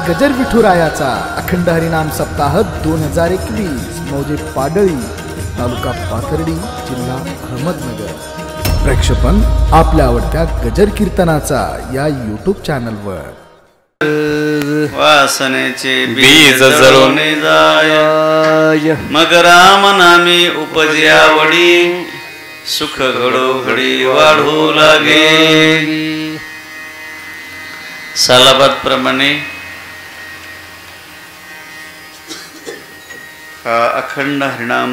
गजर विठुरायाचा अखंड हरिनाम सप्ताह 2021 मौजे पाडळी तालुका पाथर्डी जिल्हा अहमदनगर। प्रक्षेपण आपल्या आवडत्या गजर कीर्तनाचा या यूट्यूब चॅनलवर। वासनेचे बीज जळून जाय मग राम नामी उपजे आवडी सुख घडोघडी वाढू लागे। सालाबाद प्रमाणे हा अखंड हरिनाम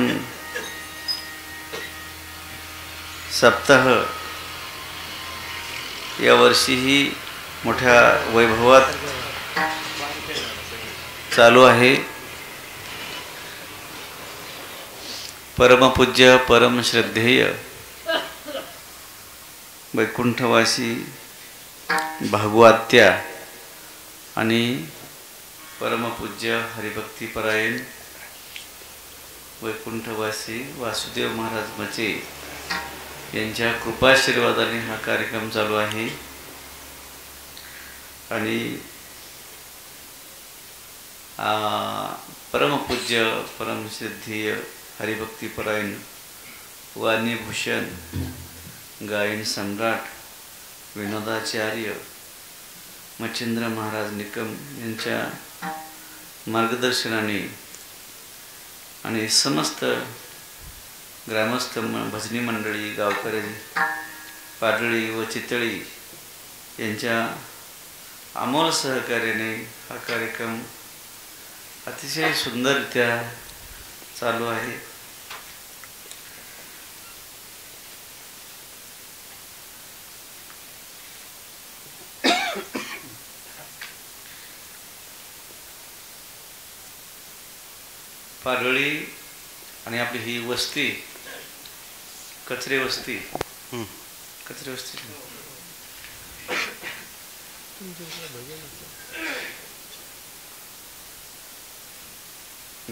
सप्ताह या वर्षीही मोठ्या वैभवात चालू आहे। परमपूज्य परमश्रद्धेय वैकुंठवासी भागवत्या आणि परमपूज्य हरिभक्तीपरायण वैकुंठवासी वासुदेव महाराज मचे यांच्या कृपाशीर्वादाने हा कार्यक्रम चालू आहे। आणि परमपूज्य परमश्रद्धेय हरिभक्तीपरायण वाणीभूषण गायन सम्राट विनोदाचार्य मच्छिंद्र महाराज निकम यांच्या मार्गदर्शनाने आणि समस्त ग्रामस्थ भजनी मंडळी गावकरी पाडळी व चितळी यांच्या अमोल सहकार्याने हा कार्यक्रम अतिशय सुंदररित्या चालू आहे। पाडळी आणि आपली ही वस्ती कचरे वस्ती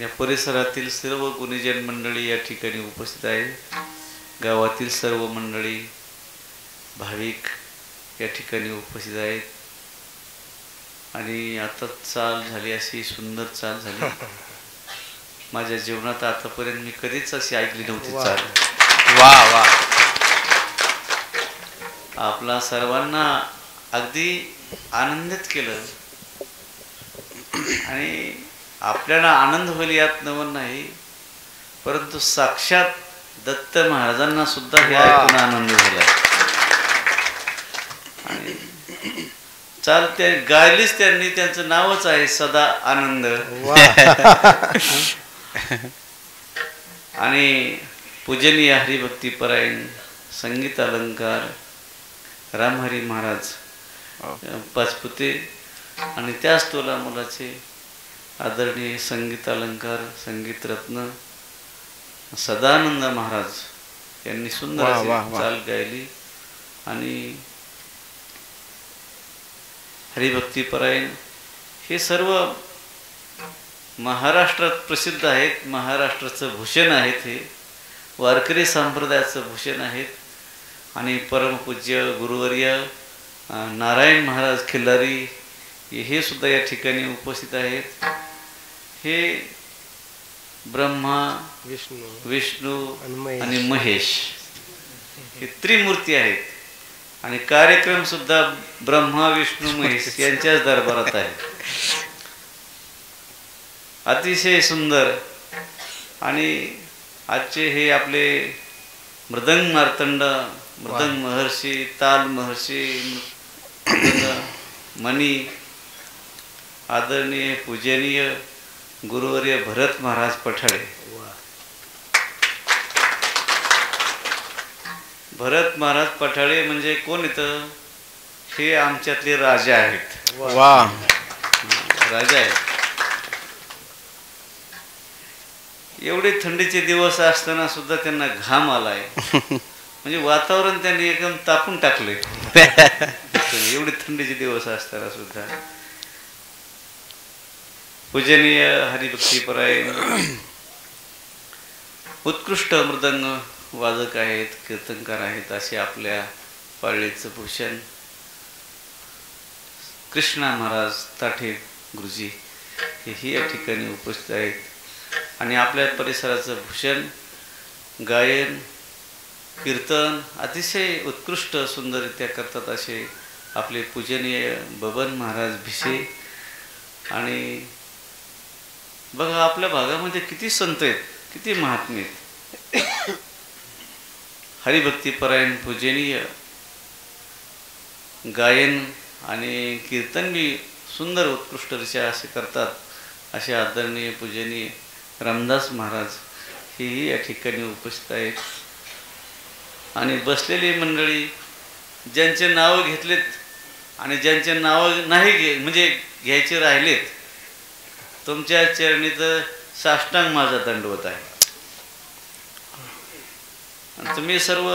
या परिसरातील सर्व गुणीजन मंडळी या ठिकाणी उपस्थित आहे। गावातील सर्व मंडळी भाविक या ठिकाणी उपस्थित आहेत। आणि आता चाल झाली, अशी सुंदर चाल झाली। माझ्या जीवनात आतापर्यंत मी कधीच अशी ऐकली नव्हती चाल। वा वा, आपला सर्वांना अगदी आनंदित केलं। आणि आपल्याला आनंद होईल यात नवल नाही, परंतु साक्षात दत्त महाराजांना सुद्धा हे ऐकून आनंद झाला। आणि चाल त्या गायलीच त्यांनी, त्यांचं नावच आहे सदा आनंद। आणि पूजनीय हरिभक्तीपरायण संगीत अलंकार रामहरी महाराज पाचपुते आणि त्याच तोला मुलाचे आदरणीय संगीत अलंकार संगीत रत्न सदानंद महाराज यांनी सुंदर चाल गायली। आणि हरिभक्तीपरायण हे सर्व महाराष्ट्रात प्रसिद्ध आहेत। महाराष्ट्राचं भूषण आहेत, हे वारकरी संप्रदायाचं भूषण आहेत। आणि परमपूज्य गुरुवर्य नारायण महाराज खिल्लारी हे सुद्धा या ठिकाणी उपस्थित आहेत। हे ब्रह्मा विष्णू आणि महेश हे त्रिमूर्ती आहेत। आणि कार्यक्रम सुद्धा ब्रह्मा विष्णू महेश यांच्याच दरबारात आहे। अतिशय सुंदर। आणि आजचे हे आपले मृदंग मार्तंड मृदंग महर्षी ताल महर्षी मणी आदरणीय पूजनीय गुरुवर्य भरत महाराज पठाळे। भरत महाराज पठाळे म्हणजे कोण येतं? हे आमच्यातले राजा आहेत। वा, राजा आहेत। एवढे थंडीचे दिवस असताना सुद्धा त्यांना घाम आलाय, म्हणजे वातावरण त्यांनी एकदम तापून टाकले। एवढे थंडीचे दिवस असताना सुद्धा पूजनीय हरिभक्तीपरायण उत्कृष्ट मृदंग वादक आहेत, कीर्तनकार आहेत, असे आपल्या पाळीचं भूषण कृष्णा महाराज ताठे गुरुजी हेही या ठिकाणी उपस्थित आहेत. आणि आपल्या परिसराचं भूषण, गायन, कीर्तन अतिशय उत्कृष्ट सुंदररित्या करतात असे आपले पूजनीय बबन महाराज भिसे. आणि बघा आपल्या भागामध्ये किती संत आहेत, किती महात्मे आहेत. हरिभक्तीपरायण पूजनीय गायन आणि कीर्तन बी सुंदर उत्कृष्टरित्या असे करतात असे आदरणीय पूजनीय रामदास महाराज हेही या ठिकाणी उपस्थित आहेत. आणि बसलेली मंडळी ज्यांचे नाव घेतलेत आणि ज्यांचे नाव नाही म्हणजे घ्यायचे राहिलेत, तुमच्या चरणी तर साष्टांग माझा दंडवत आहे. तुम्ही सर्व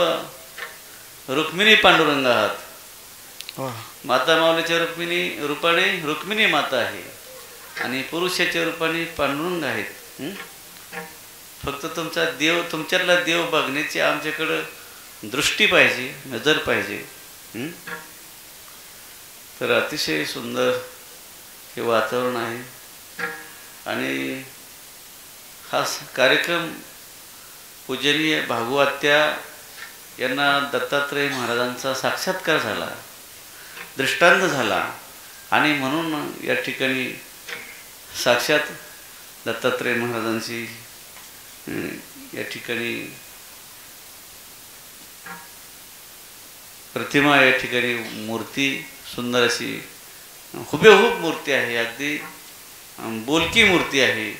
रुक्मिणी पांडुरंग आहात. माता माऊलीच्या रूपाने रुक्मिणी माता आहे आणि पुरुषाच्या रूपाने पांडुरंग आहेत. फक्त तुमचा देव, तुमच्यातला देव बघण्याची आमच्याकडं दृष्टी पाहिजे, नजर पाहिजे. तर अतिशय सुंदर हे वातावरण आहे. आणि हा कार्यक्रम पूजनीय भागवत्या यांना दत्तात्रय महाराजांचा साक्षात्कार झाला, दृष्टांत झाला. आणि म्हणून या ठिकाणी साक्षात दत्तात्रय महाराजांची या ठिकाणी प्रतिमा, या ठिकाणी मूर्ती सुंदर अशी हुबेहूब मूर्ती आहे, अगदी बोलकी मूर्ती आहे.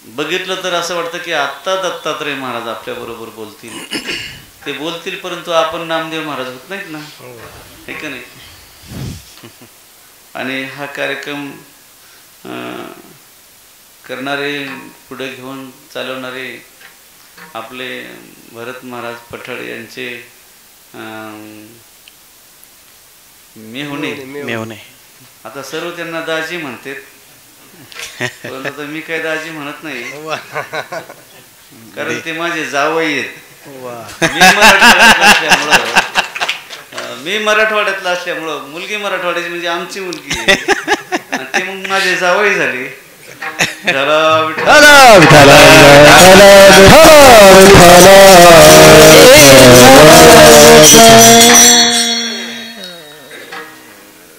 बघितलं तर असं वाटतं की आत्ता दत्तात्रय महाराज आपल्या बरोबर बोलतील. ते बोलतील परंतु आपण नामदेव महाराज होत नाहीत ना, हे का नाही. आणि हा कार्यक्रम करणारे, पुढे घेऊन चालवणारे आपले भरत महाराज पठाड यांचे मेहुणे. आता सर्व त्यांना दाजी म्हणतात, परंतु मी काय दाजी म्हणत नाही, कारण ते माझे जावई आहेत. मी मराठवाड्यातला असल्यामुळं मुलगी मराठवाड्याची म्हणजे आमची मुलगी आहे आणि ती मग माझे जावई झाली.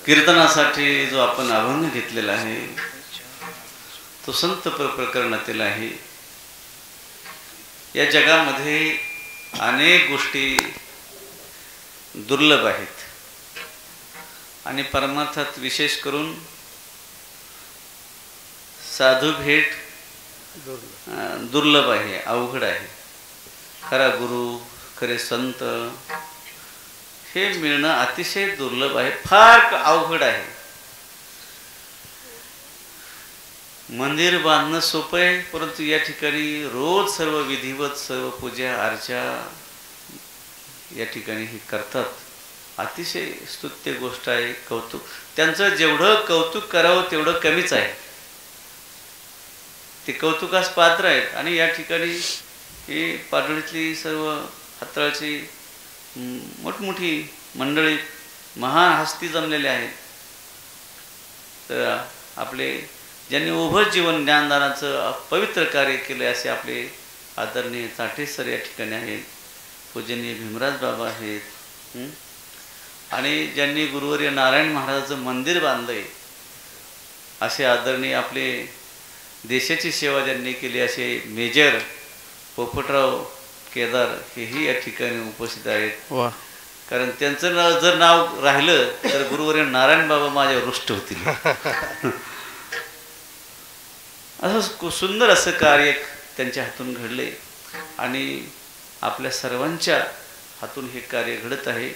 कीर्तनासाठी जो आपण अभंग घेतलेला आहे तो संत प्रकरणातील आहे. या जगामध्ये अनेक गोष्टी दुर्लभ आहेत आणि परमार्थात विशेष करून साधू भेट दुर्लभ आहे, अवघड आहे. खरा गुरु, खरे संत हे मिळणं अतिशय दुर्लभ आहे, फार अवघड आहे. मंदिर बांधणं सोपं आहे, परंतु या ठिकाणी रोज सर्व विधिवत, सर्व पूजा अर्चा या ठिकाणी हे करतात. अतिशय स्तुत्य गोष्ट आहे, कौतुक. त्यांचं जेवढं कौतुक करावं तेवढं कमीच आहे. ते कौतुकास पात्र आहेत. आणि या ठिकाणी ही पाडळीतली सर्व हाताळची मोठमोठी मंडळी, महान हस्ती जमलेले आहेत. तर आपले ज्यांनी उभं जीवन ज्ञानदानाचं पवित्र कार्य केले असे आपले आदरणीय चाटे सर या ठिकाणी आहेत, पूजनीय भीमराज बाबा आहेत. आणि ज्यांनी गुरुवर्य नारायण महाराजाचं मंदिर बांधलंय असे आदरणीय आपले देशाची सेवा ज्यांनी केली असे मेजर पोपटराव केदार हेही या ठिकाणी उपस्थित आहेत. कारण त्यांचं जर नाव राहिलं तर गुरुवर्य नारायण बाबा माझ्यावर रुष्ट होतील. असं सुंदर असं कार्य त्यांच्या हातून घडले आणि आपल्या सर्वांच्या हातून हे कार्य घडत आहे.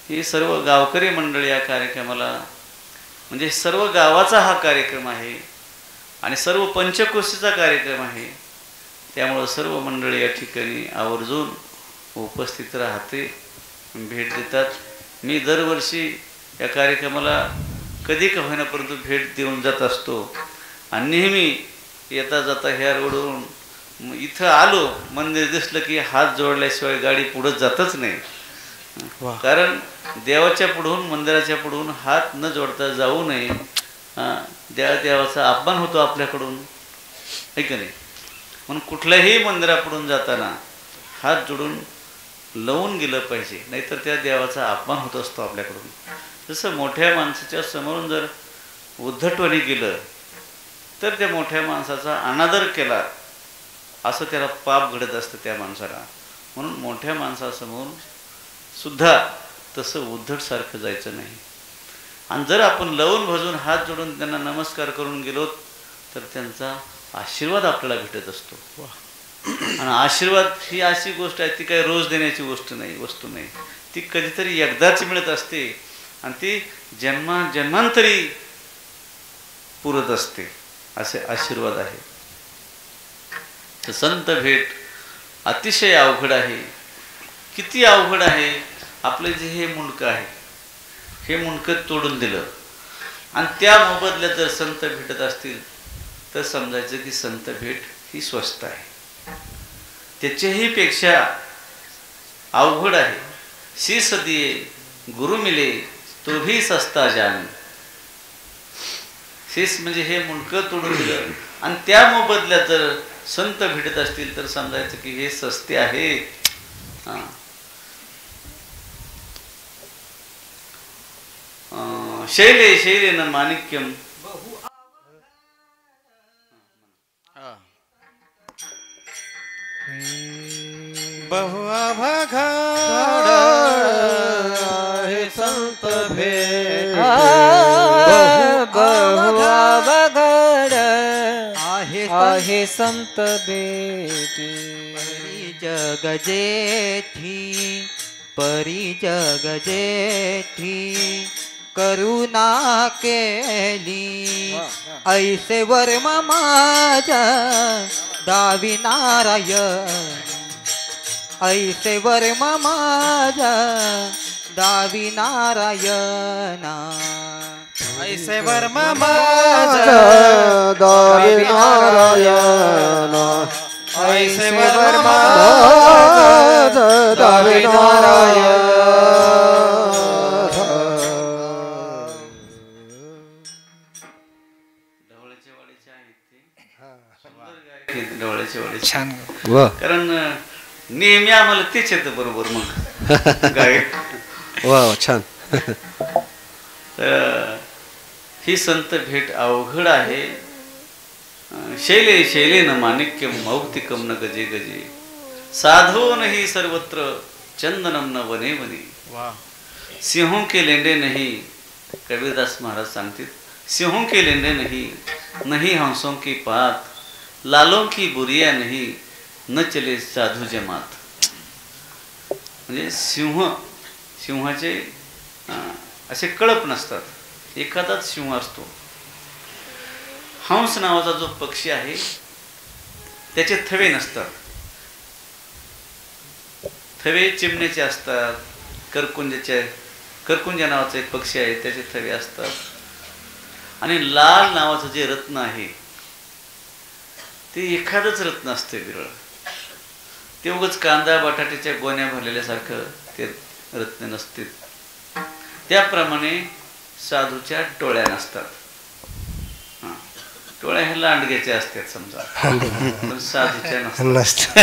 ही सर्व गावकरी मंडळी या कार्यक्रमाला, म्हणजे सर्व गावाचा हा कार्यक्रम आहे आणि सर्व पंचकोशीचा कार्यक्रम आहे. त्यामुळं सर्व मंडळी या ठिकाणी आवर्जून उपस्थित राहते, भेट देतात. मी दरवर्षी या कार्यक्रमाला कधी का होईना परंतु भेट देऊन जात असतो. आणि नेहमी येता जाता ह्या रोडवरून इथं आलो, मंदिर दिसलं की हात जोडल्याशिवाय गाडी पुढं जातच नाही. कारण देवाच्या पुढून मंदिराच्या पुढून हात न जोडता जाऊ नये. देवाचा अपमान होतो आपल्याकडून, है का नाही? म्हणून कुठल्याही मंदिरापुढून जाताना हात जोडून लावून गेलं पाहिजे, नाहीतर त्या देवाचा अपमान होत असतो आपल्याकडून. जसं मोठ्या माणसाच्या समोरून जर उद्धटवाणी गेलं तर त्या मोठ्या माणसाचा अनादर केला असं त्याला पाप घडत असतं त्या माणसाला. म्हणून मोठ्या माणसासमोर सुद्धा तसं उद्धटसारखं जायचं नाही. आणि जर आपण लवून भजून हात जोडून त्यांना नमस्कार करून गेलो तर त्यांचा आशीर्वाद आपल्याला भेटत असतो. आणि आशीर्वाद ही अशी गोष्ट आहे, ती काही रोज देण्याची गोष्ट नाही, वस्तू नाही. ती कधीतरी एकदाच मिळत असते आणि ती जन्मांतरी पुरत असते. असे आशीर्वाद आहे. तर संत भेट अतिशय अवघड आहे. किती अवघड आहे. आपलं जे हे मुंडकं आहे, हे मुंडकं तोडून दिलं आणि त्या मोबदल्यात जर संत भेटत असतील तर समजायचं की संत भेट ही स्वस्त आहे. त्याच्याही पेक्षा अवघड आहे. शीस दिए गुरु मिले तो भी सस्ता जान. शीस म्हणजे हे मुंडकं तोडून दिलं आणि त्या मोबदल्यात जर संत भेटत असतील तर समजायचं की हे सस्ते आहे. शैले शैलेन माणिक्यम बहु अवघड हे संत भेट. बहु अवघड आहे संत भेट. जग जेठी परी जग जेठी करुणा केली ऐसे वर्म माझा दावी नारायण. ऐसे वर्म माझा दावी नारायणा. ऐसे वर्म माझा दावी नारायणा. ऐसे वर्म माझा दावी नारायण. छान. कारण नेहमी आम्हाला तेच येतं बरोबर. मग गायक वा छान. ही संत भेट अवघड आहे. शैले शैलेन माणिक्यम मौक्तिकम न गजे गजे साधो नहीं सर्वत्र चंदनम न वने वने. सिंहों के लेंडे नहीं, कबीरदास महाराज सांगतील, सिंहों के लेंडे नहीं, नहीं हंसों की पात, लालों की बुरिया नहीं, न चले साधू जमात. म्हणजे सिंहाचे असे कळप नसतात. एखादाच सिंह असतो. हंस नावाचा जो पक्षी आहे त्याचे थवे नसतात. थवे चिमण्याचे असतात. करकुंजा नावाचा एक पक्षी आहे, त्याचे थवे असतात. आणि लाल नावाचं जे रत्न आहे ते एखादंच रत्न असते विरळ. ते उगाच कांदा बटाट्याच्या गोण्या भरलेल्यासारखं ते रत्न नसते. त्याप्रमाणे साधूच्या टोळ्या नसतात. टोळ्या ह्या लांडग्याच्या असतात समजा, पण साधूच्या नसतात.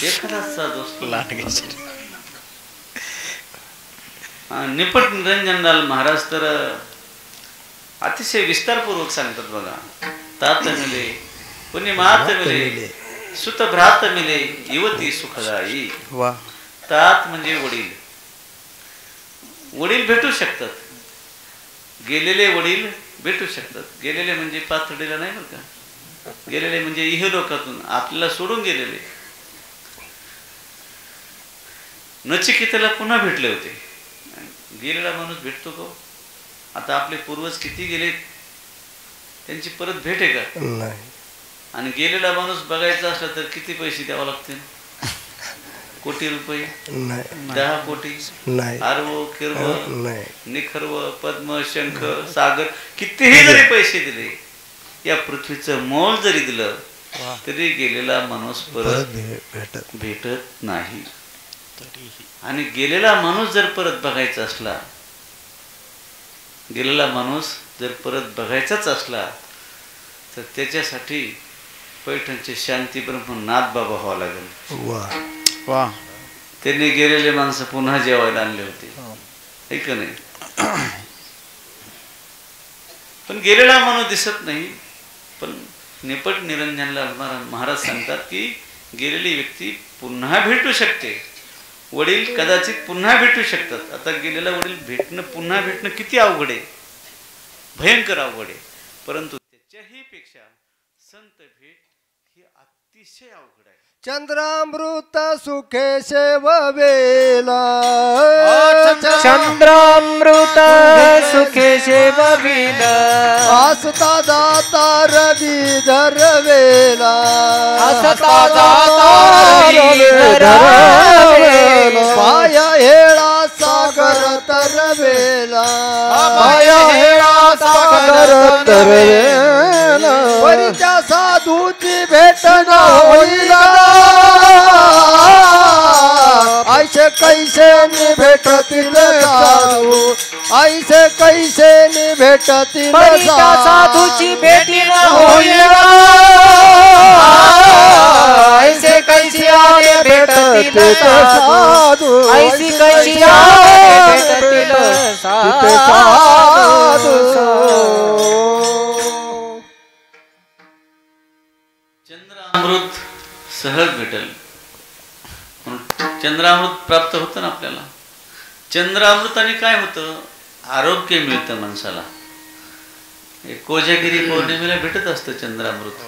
एखादाच साधू असतो लांडग्याच्या. निपट निरंजनलाल महाराज तर अतिशय विस्तारपूर्वक सांगतात बघा. तात मिले पुण्य मात मिले सुत भ्रात मिले युवती सुखदायी. तात म्हणजे वडील. वडील भेटू शकतात. गेलेले वडील भेटू शकतात. गेलेले म्हणजे पाथर्डीला नाही बरं का. गेलेले म्हणजे इहलोकातून आपल्याला सोडून गेलेले. नचिकेताला पुन्हा भेटले होते. गेलेला माणूस भेटतो का? आता आपले पूर्वज किती गेले, त्यांची परत भेट आहे का? नाही. आणि गेलेला माणूस बघायचा असला तर किती पैसे द्यावे लागतील? कोटी रुपये? नाही. 10 कोटी? नाही. आरव किरव नाही. निखर्व पद्म शंख सागर कितीही जरी पैसे दिले, या पृथ्वीचं मोल जरी दिलं तरी गेलेला माणूस परत भेटत नाही. आणि गेलेला माणूस जर परत बघायचा असला, गेलेला माणूस जर परत बघायचाच असला तर त्याच्यासाठी पैठणचे शांती ब्रह्म नाथ बाबा व्हावं लागेल. वा त्यांनी गेलेले माणसं पुन्हा जेवायला आणले होते, है का नाही? पण गेलेला माणूस दिसत नाही, पण निपट निरंजनला महाराज सांगतात की गेलेली व्यक्ती पुन्हा भेटू शकते. वडील कदाचित पुन्हा भेटू शकतात. आता गेलेला वडील भेटणं, पुन्हा भेटणं किती अवघड आहे, भयंकर अवघड आहे. परंतु त्याच्याही पेक्षा संत भेट ही अतिशय अवघड आहे. चंद्रामृत सुखे सेववेला, चंद्रामृत सुखे सेवविला, आसता जाता रवी धरवेला, आसता जाता रवी धरवेला, पाया हेळा सागर तरवेला, पाया हेळा सागर तरवेला, परीच्या साधूची भेट न होईला, ऐसे कैसे भेटतील साधू, ऐसे कैसे भेटतील परीच्या साधूची भेटी न होईला, ऐसे कैसे आले भेटतील साधू, ऐसी कैसी आले भेटतील साधू. चंद्रामृत सहज भेटेल, चंद्रामृत प्राप्त होतं ना आपल्याला. चंद्रामृताने काय होतं? आरोग्य मिळतं माणसाला. कोजागिरी पौर्णिमेला भेटत असतं चंद्रामृत.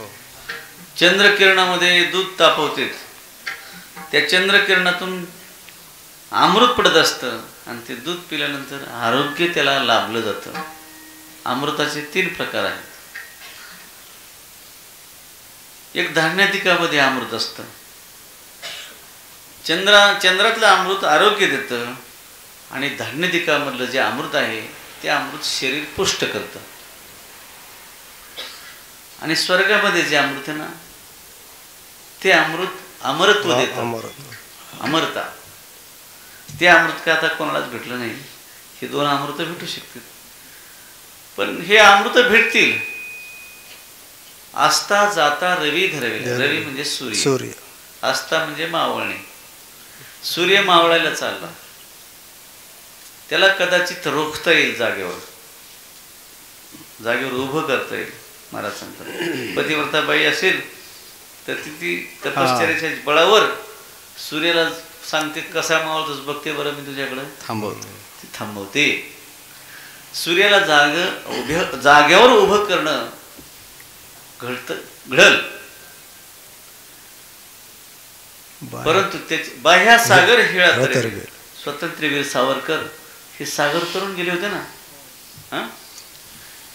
चंद्रकिरणामध्ये दूध तापवते, त्या चंद्रकिरणातून अमृत पडत असतं आणि ते दूध पिल्यानंतर आरोग्य त्याला लाभलं जातं. अमृताचे 3 प्रकार आहेत. एक धान्याधिकामध्ये अमृत असतं. चंद्रातलं अमृत आरोग्य देतं आणि धान्यधिकामधलं जे अमृत आहे ते अमृत शरीर पुष्ट करतं. आणि स्वर्गामध्ये जे अमृत आहे ना ते अमृत अमरत्व देतं, अमरता. ते अमृत काय आता कोणालाच भेटलं नाही. हे 2 अमृत भेटू शकतील, पण हे अमृत भेटतील आस्था जाता रवी धरवेला. रवी म्हणजे सूर्य, आस्था म्हणजे मावळणे. सूर्य मावळायला चालला, त्याला कदाचित रोखता येईल, जागेवर उभं करता येईल. महाराज सांगतात पतिव्रता बाई असेल तर ती तपश्चर्याच्या बळावर सूर्याला सांगते कसा मावळतोस बघते बरं, मी तुझ्याकडं थांबवते. सूर्याला जागेवर उभं करणं घडल, परंतु त्याचे बाह्या सागर हेळा तरंगे. स्वातंत्र्यवीर सावरकर हे सागर तरुण गेले होते ना,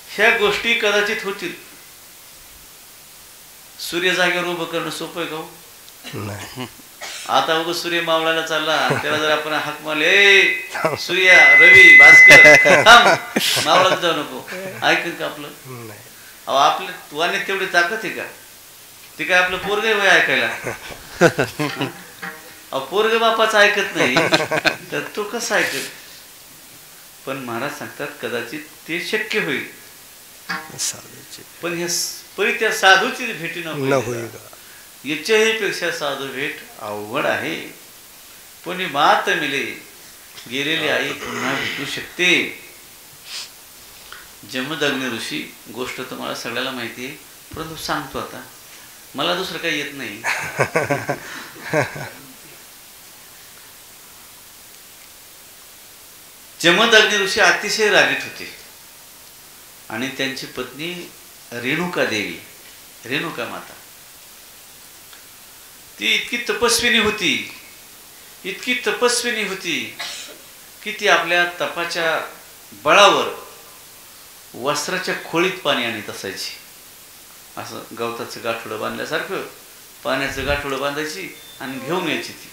ह्या गोष्टी कदाचित होतील. सूर्य जागेवर उभं करणं सोपं आहे का? आता उगं सूर्य मावळायला चालला, त्याला जर आपण हाक मारले, सूर्या रवी भास्कर मावळात जाऊ नको, ऐकन का आपलं? अहो आपल्या तुवाने तेवढी ताकद आहे का? ते काय आपलं पोरग वय ऐकायला? अहो पोरग बापाचं ऐकत नाही तर तो कसं ऐकत? पण महाराज सांगतात कदाचित ते शक्य होईल, पण त्या साधूची भेटी न होईल. याच्याही पेक्षा साधू भेट अवघड आहे. कोणी मात मिले गेलेली आई पुन्हा भेटू शकते. जमदग्नी ऋषी गोष्ट तुम्हाला सगळ्याला माहिती आहे, परंतु सांगतो आता, मला दुसरं काही येत नाही. जमदग्नी ऋषी अतिशय रागीट होते आणि त्यांची पत्नी रेणुका देवी, रेणुका माता, ती इतकी तपस्विनी होती की ती आपल्या तपाच्या बळावर वस्त्राच्या खोळीत पाणी आणत असायची. असं गवताचं गाठोडं बांधल्यासारखं पाण्याचं गाठोडं बांधायची आणि घेऊन यायची ती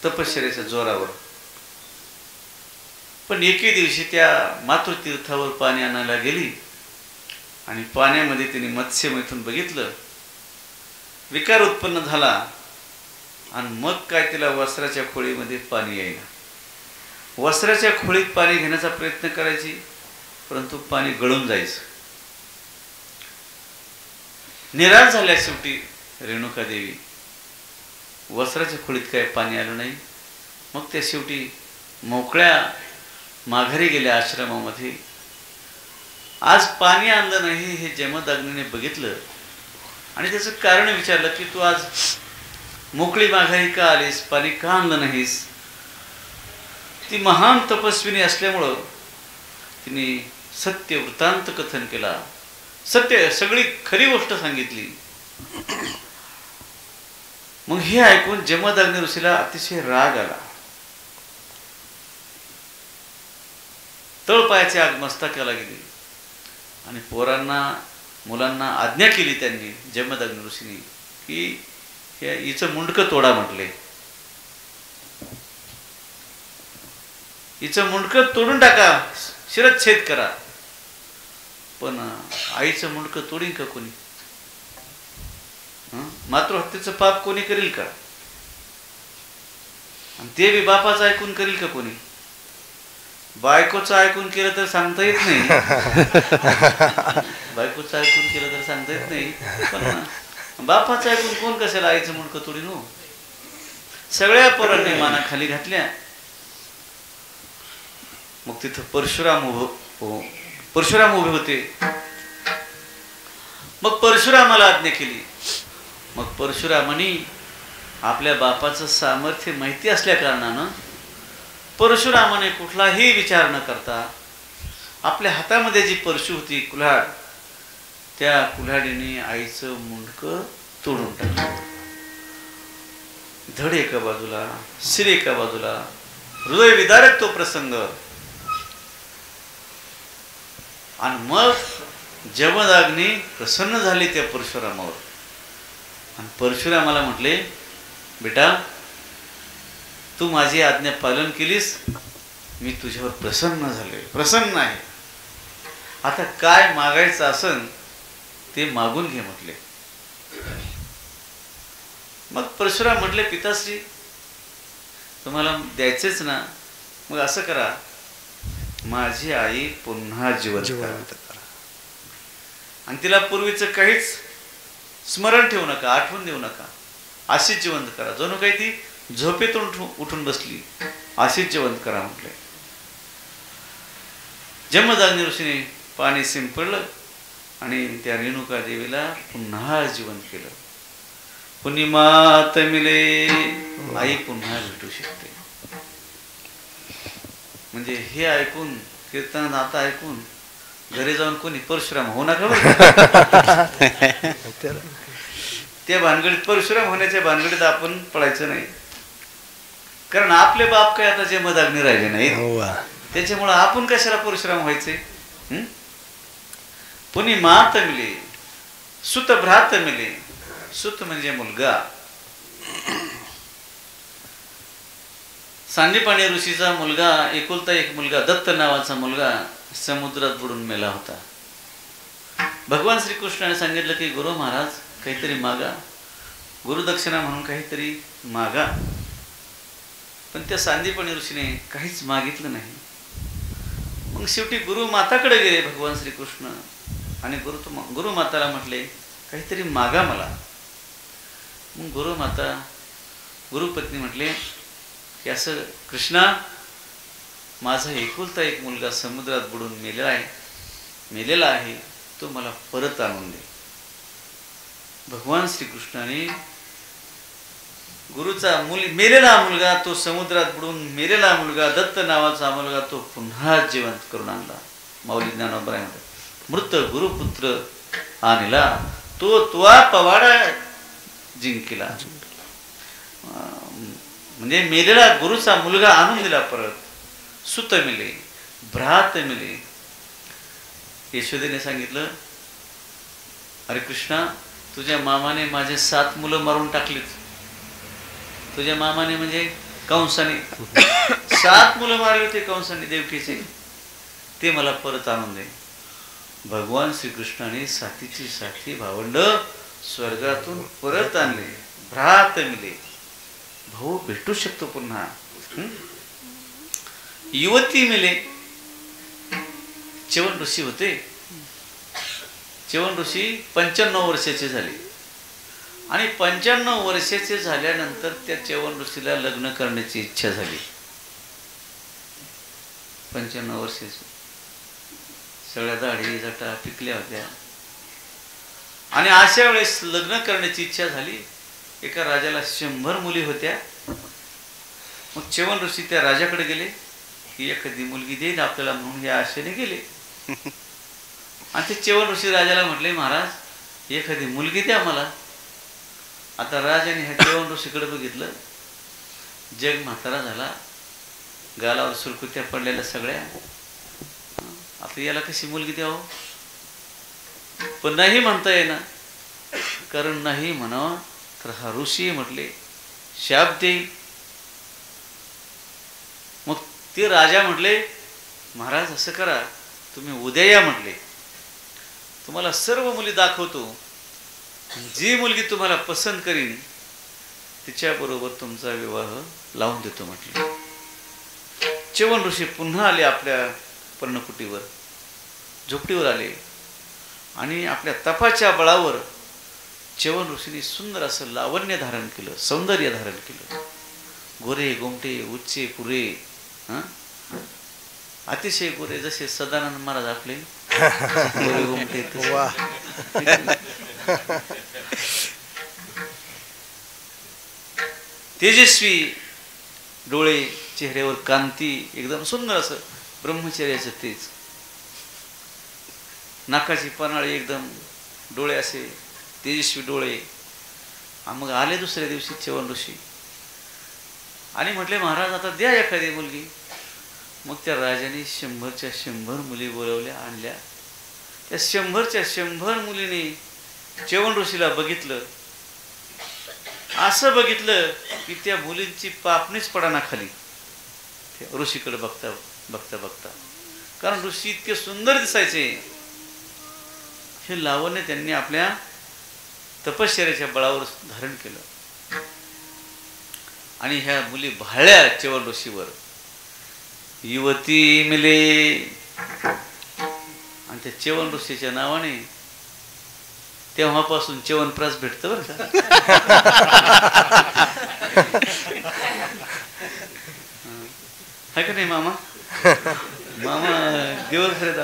तपश्चर्याच्या जोरावर. पण एके दिवशी त्या मातृतीर्थावर पाणी आणायला गेली आणि पाण्यामध्ये तिने मत्स्य मैथून बघितलं. विकार उत्पन्न झाला आणि मग काय तिला वस्त्राच्या खोळीमध्ये पाणी येईना. वस्त्राच्या खोळीत पाणी घेण्याचा प्रयत्न करायची, परंतु पाणी गळून जायचं. निराश झाल्या शेवटी रेणुका देवी. वस्त्राच्या खोळीत काय पाणी आलं नाही. मग त्या शेवटी मोकळ्या माघारी गेल्या आश्रमामध्ये. आज पाणी आणलं नाही हे जमदग्नीने बघितलं आणि त्याचं कारण विचारलं की तू आज मोकळी माघारी का आलीस, पाणी का आणलं नाहीस. ती महान तपस्विनी असल्यामुळं तिने सत्य वृत्तांत कथन केला, सत्य सगळी खरी गोष्ट सांगितली. मग हे ऐकून जमदग्नी ऋषीला अतिशय राग आला. तळपायाची आग मस्तकाला गेली आणि पोरांना मुलांना आज्ञा केली त्यांनी जमदग्नी ऋषींनी की हिचं मुंडकं तोडा म्हटले. हिचं मुंडकं तोडून टाका, शिरच्छेद करा. पण आईचं मुंडकं तोडीन का कोणी? मातृहत्येचं पाप कोणी करील का? आणि ते बी बापाचं ऐकून करील का कोणी? बायकोचं ऐकून केलं तर सांगता येत नाही. बायकोचं ऐकून केलं तर सांगता येत नाही, पण बापाचं ऐकून कोण कशाला आईचं मुंडकं तोडीन हो? सगळ्या पोरांनी माना खाली घातल्या. मग तिथं परशुराम उभे होते. मग परशुरामाला आज्ञा केली. मग परशुरामाने आपल्या बापाचं सामर्थ्य माहिती असल्या कारणानं परशुरामाने कुठलाही विचार न करता आपल्या हातामध्ये जी परशु होती कुल्हाड, त्या कुल्हाडीने आईचं मुंडकं तोडून टाकलं. धड एका बाजूला, शिर एका बाजूला. हृदय विदारक तो प्रसंग. आणि मग जमदग्नी प्रसन्न झाले त्या परशुरामावर आणि परशुरामाला म्हटले, बेटा तू माझी आज्ञा पालन केलीस, मी तुझ्यावर प्रसन्न झाले, प्रसन्न आहे. आता काय मागायचं असन ते मागून घे म्हटले. मग परशुराम म्हटले, पिताश्री तुम्हाला द्यायचेच ना, मग असं करा, माझी आई पुन्हा जिवंत करा आणि तिला पूर्वीचं काहीच स्मरण ठेवू नका, आठवण देऊ नका, अशीच जिवंत करा. जणू काही ती झोपेतून उठून बसली, अशीच जिवंत करा म्हटले. जमदग्नी ऋषीने पाणी शिंपडलं आणि त्या रेणुका देवीला पुन्हा जिवंत केलं. पुन्हा मात मिले, आई पुन्हा भेटू शकते. म्हणजे हे ऐकून कीर्तन आता ऐकून घरी जाऊन कोणी परशुराम होऊ नका बरं. त्या भानगडीत परशुराम होण्याच्या भानगडीत आपण पडायचं नाही, कारण आपले बाप काय आता जमदग्नी राहिले नाही, त्याच्यामुळे आपण कशाला परशुराम व्हायचे. पुन्हा मात मिले, सुत भ्रात मिले. सुत म्हणजे मुलगा. सांदीपाणी ऋषीचा मुलगा, एकुलता एक मुलगा, दत्त नावाचा मुलगा समुद्रात बुडून मेला होता. भगवान श्रीकृष्णाने सांगितलं की गुरु महाराज काहीतरी मागा, गुरुदक्षिणा म्हणून काहीतरी मागा. पण त्या सांदीपाणी ऋषीने काहीच मागितलं नाही. मग शेवटी गुरुमाताकडे गेले भगवान श्रीकृष्ण आणि गुरुमाताला म्हटले, काहीतरी मागा मला. मग गुरुपत्नी म्हटले की असं कृष्णा, माझा एकुलता एक मुलगा समुद्रात बुडून मेलेला आहे, तो मला परत आणून दे. भगवान श्रीकृष्णाने गुरुचा मेलेला मुलगा, तो समुद्रात बुडून मेलेला मुलगा, दत्त नावाचा मुलगा, तो पुन्हा जिवंत करून आणला. माऊली ज्ञानोबा म्हणतात, मृत गुरुपुत्र आणला, तो तुवा पवाडा जिंकला. म्हणजे मेलेला गुरुचा मुलगा आणून दिला परत. सुत मिले, भ्रात मिले. यशोदेने सांगितलं, अरे कृष्णा, तुझ्या मामाने माझे 7 मुलं मारून टाकलीत. तुझ्या मामाने म्हणजे कंसाने 7 मुलं मारले होते कंसाने देवकीचे, ते मला परत आणून दे. भगवान श्रीकृष्णाने साथीची साथी भावंड स्वर्गातून परत आणले. भ्रात मिले. भाऊ भेटू शकतो पुन्हा. युवती मेले. च्यवन ऋषी होते. च्यवन ऋषी 95 वर्षाचे झाले आणि 95 वर्षाचे झाल्यानंतर त्या च्यवन ऋषीला लग्न करण्याची इच्छा झाली. 95 वर्षाचे, सगळ्या दाढी जटा पिकल्या होत्या आणि अशा वेळेस लग्न करण्याची इच्छा झाली. एका राजाला 100 मुली होत्या. मग च्यवन ऋषी त्या राजाकडे गेले की एखादी मुलगी देईल आपल्याला म्हणून या आशेने गेले. आणि ते च्यवन ऋषी राजाला म्हटले, महाराज एखादी मुलगी द्या मला. आता राजाने ह्या च्यवन ऋषीकडे बघितलं. जग म्हातारा झाला, गालावर सुरकुत्या पडलेल्या सगळ्या. आता याला कशी मुलगी द्यावं? पण नाही म्हणता येईना. कारण नाही म्हणावं तर हा ऋषी म्हटले शाप देईल. मग ते राजा म्हटले, महाराज असं करा, तुम्ही उद्या या म्हटले, तुम्हाला सर्व मुली दाखवतो. जी मुलगी तुम्हाला पसंत करीन तिच्याबरोबर तुमचा विवाह लावून देतो म्हटले. च्यवन ऋषी पुन्हा आले आपल्या पर्णकुटीवर, झोपडीवर आले आणि आपल्या तपाच्या बळावर च्यवन ऋषीने सुंदर असं लावण्य धारण केलं, सौंदर्य धारण केलं. गोरे गोमटे उच्चे पुरे, अतिशय गोरे, जसे सदानंद महाराज आपले गोरे गोमटे. तेजस्वी डोळे, चेहऱ्यावर कांती, एकदम सुंदर असं ब्रह्मचर्याचं तेज. नाकाची पन्हाळी, एकदम डोळे असे तेजस्वी डोळे. मग आले दुसऱ्या दिवशी च्यवन ऋषी आणि म्हटले, महाराज आता द्या एखादी मुलगी. मग त्या राजाने 100च्या 100 मुली बोलवल्या, आणल्या. त्या 100च्या 100 मुलीने च्यवन ऋषीला बघितलं. असं बघितलं की त्या मुलींची पापणीच पडाना खाली ऋषीकडे बघता बघता बघता. कारण ऋषी इतके सुंदर दिसायचे. हे लावण्य त्यांनी आपल्या तपश्चर्याच्या बळावर धारण केलं आणि ह्या मुली भाळल्या च्यवन ऋषीवर. युवती मिले आणि त्या च्यवन ऋषीच्या नावाने तेव्हापासून च्यवनप्रास भेटतं बरं का. आहे का नाही मामा? मामा दिवसभरात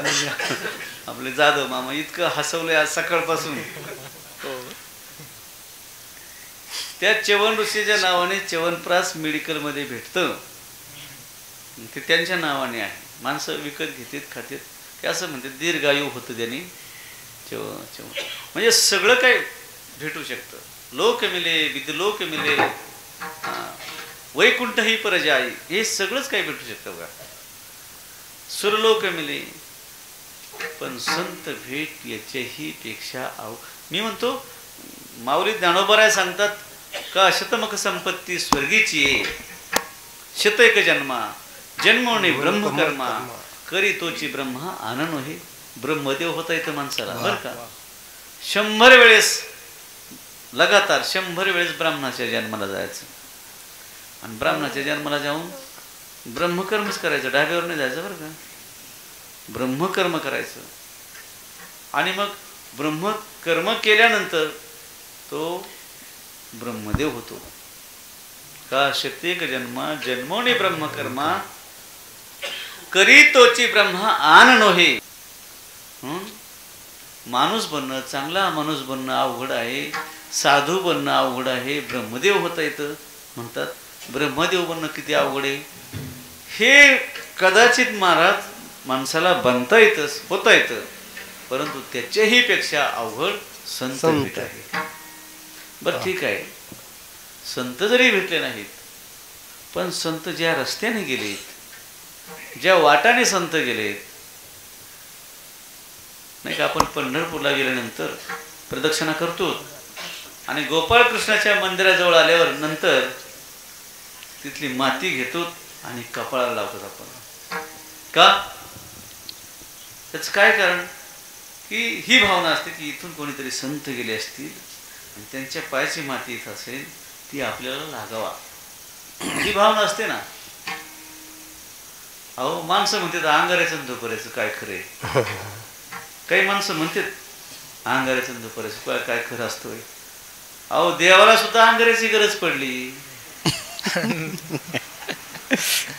आपले जाधव मामा इतकं हसवलंय आज सकाळपासून. त्या च्यवन ऋषीच्या नावाने च्यवनप्रास मेडिकलमध्ये भेटतं. ते त्यांच्या नावाने आहे. माणसं विकत घेतात, खातात. ते असं म्हणते दीर्घायू होतं त्यांनी. म्हणजे सगळं काही भेटू शकतं. लोक मिले, विदलोक मिले, वैकुंठ ही परजाई, हे सगळंच काही भेटू शकतं बघा. सुरलोक मिले, पण संत भेट याच्याही पेक्षा मी म्हणतो माऊली ज्ञानोबराय सांगतात का शतमक संपत्ती स्वर्गीची आहे. शतैक जन्मा जन्मोने ब्रह्मकर्मा करी तोची ब्रह्मा आननो हे. ब्रह्मदेव होता येतं माणसाला बरं का. 100 वेळेस लगातार 100 वेळेस ब्राह्मणाच्या जन्माला जायचं आणि ब्राह्मणाच्या जन्माला जाऊन ब्रह्मकर्मच करायचं. डाब्यावर नाही जायचं बरं का. ब्रह्मकर्म करायचं आणि मग ब्रह्मकर्म केल्यानंतर तो ब्रह्मदेव होतो. का शत्येक जन्मा जन्मोनी ब्रह्मकर्मा करी तोची ब्रह्मा आन नोहे. माणूस बनणं, चांगला माणूस बनणं अवघड आहे. साधू बनणं अवघड आहे. ब्रह्मदेव होता येतं म्हणतात. ब्रह्मदेव बनणं किती अवघड आहे हे कदाचित महाराज माणसाला बनता येतच, होता येतं, परंतु त्याच्याही पेक्षा अवघड संत भेट आहे. बरं ठीक आहे, संत जरी भेटले नाहीत पण संत ज्या रस्त्याने गेलेत, ज्या वाटाने संत गेलेत नाही का. आपण पंढरपूरला गेल्यानंतर प्रदक्षिणा करतो आणि गोपाळकृष्णाच्या मंदिराजवळ आल्यावर नंतर तिथली माती घेतो आणि कपाळाला लावतात आपण. का? त्याचं काय कारण की ही भावना असते की इथून कोणीतरी संत गेले असतील आणि त्यांच्या पायाची माती इथं असेल ती आपल्याला लागावा. ही भावना असते ना. अहो माणसं म्हणतात अंगाऱ्याचं दुपारायचं काय खरे. काही माणसं म्हणतात अंगाऱ्याचं दुपारायचं काय खरं असतोय. अहो देवाला सुद्धा अंगाऱ्याची गरज पडली.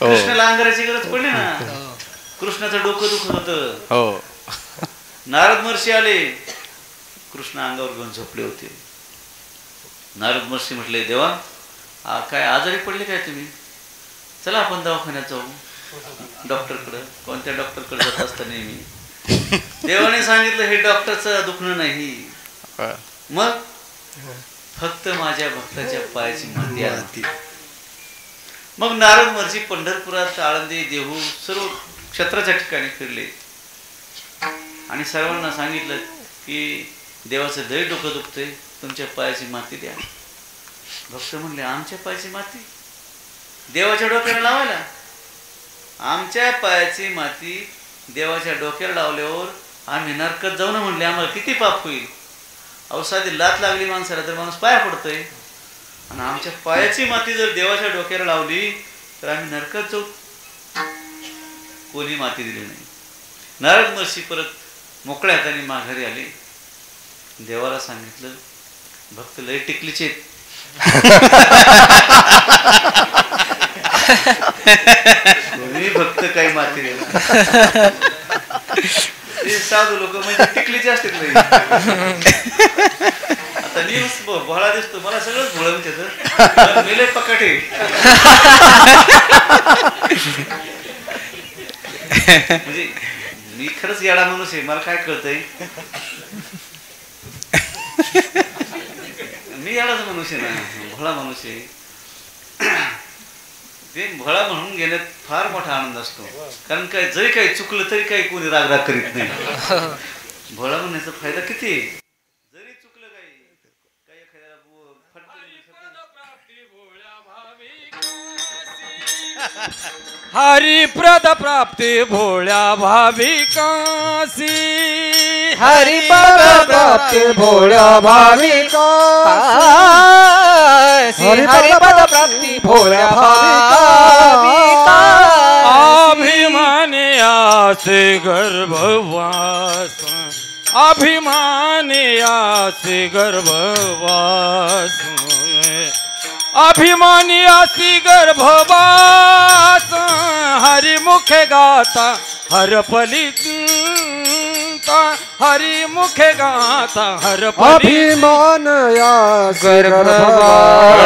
कृष्णाला अंगाऱ्याची गरज पडली ना. कृष्णाचं डोकं दुखत होतं. नारद महर्षी आले. कृष्ण अंगावर घेऊन झोपले होते. नारद महर्षी म्हटले देवा काय आजारी पडले काय तुम्ही. चला आपण दवाखान्यात जाऊ. डॉक्टरकडे कोणत्या डॉक्टरकडे जात असता नेहमी. देवाने सांगितलं हे डॉक्टरचं दुखणं नाही. मग फक्त माझ्या भक्ताच्या पायाची माती आली. मग नारद महर्षी पंढरपुरात आळंदी देहू सर्व क्षेत्राच्या ठिकाणी फिरले आणि सर्वांना सांगितलं की देवाचं दही डोकं दुखतंय तुमच्या पायाची माती द्या. भक्त म्हणले आमच्या पायाची माती देवाच्या डोक्याला लावायला. आमच्या पायाची माती देवाच्या डोक्याला लावल्यावर आम्ही नरकात जाऊ ना म्हणले. आम्हाला किती पाप होईल. अहो साधी लात लागली माणसाला तर माणूस पाया पडतोय. आणि आमच्या पायाची माती जर देवाच्या डोक्याला लावली तर आम्ही नरकात जाऊ. कोणी माती दिली नाही. नारद महर्षी परत मोकळ्या हाताने माघारी आले. देवाला सांगितलं भक्त लय टिकलीचे कोणी भक्त काही माती दिला. ते साधू लोक म्हणजे टिकलीचे असतात नाही. आता न्यूज भोळा दिसतो मला सगळंच भोळा त्याच मिले पकाटे. म्हणजे मी खरंच येडा माणूस आहे. मला काय कळतंय मी येडाच माणूस आहे ना. भोळा माणूस आहे. ते भोळा म्हणून घेण्यात फार मोठा आनंद असतो. कारण काय जरी काही चुकलं तरी काही कोणी राग करीत नाही. भोळा म्हणण्याचा फायदा किती आहे. जरी चुकलं काही एखाद्याला हरिप्रद प्राप्ती भोळ्या भाविकासी. हरिपद प्राप्ती भोळ्या भाविका. हरिपद प्राप्ती भोळ्या भाविका. अभिमानी आसे गर्भवास. अभिमानी आसे गर्भवास. अभिमानी आसी गर्भवास. हरिमुखे गाता हरपलिता. हरिमुखे गाता हरपलिता. अभिमान या गर्भवास.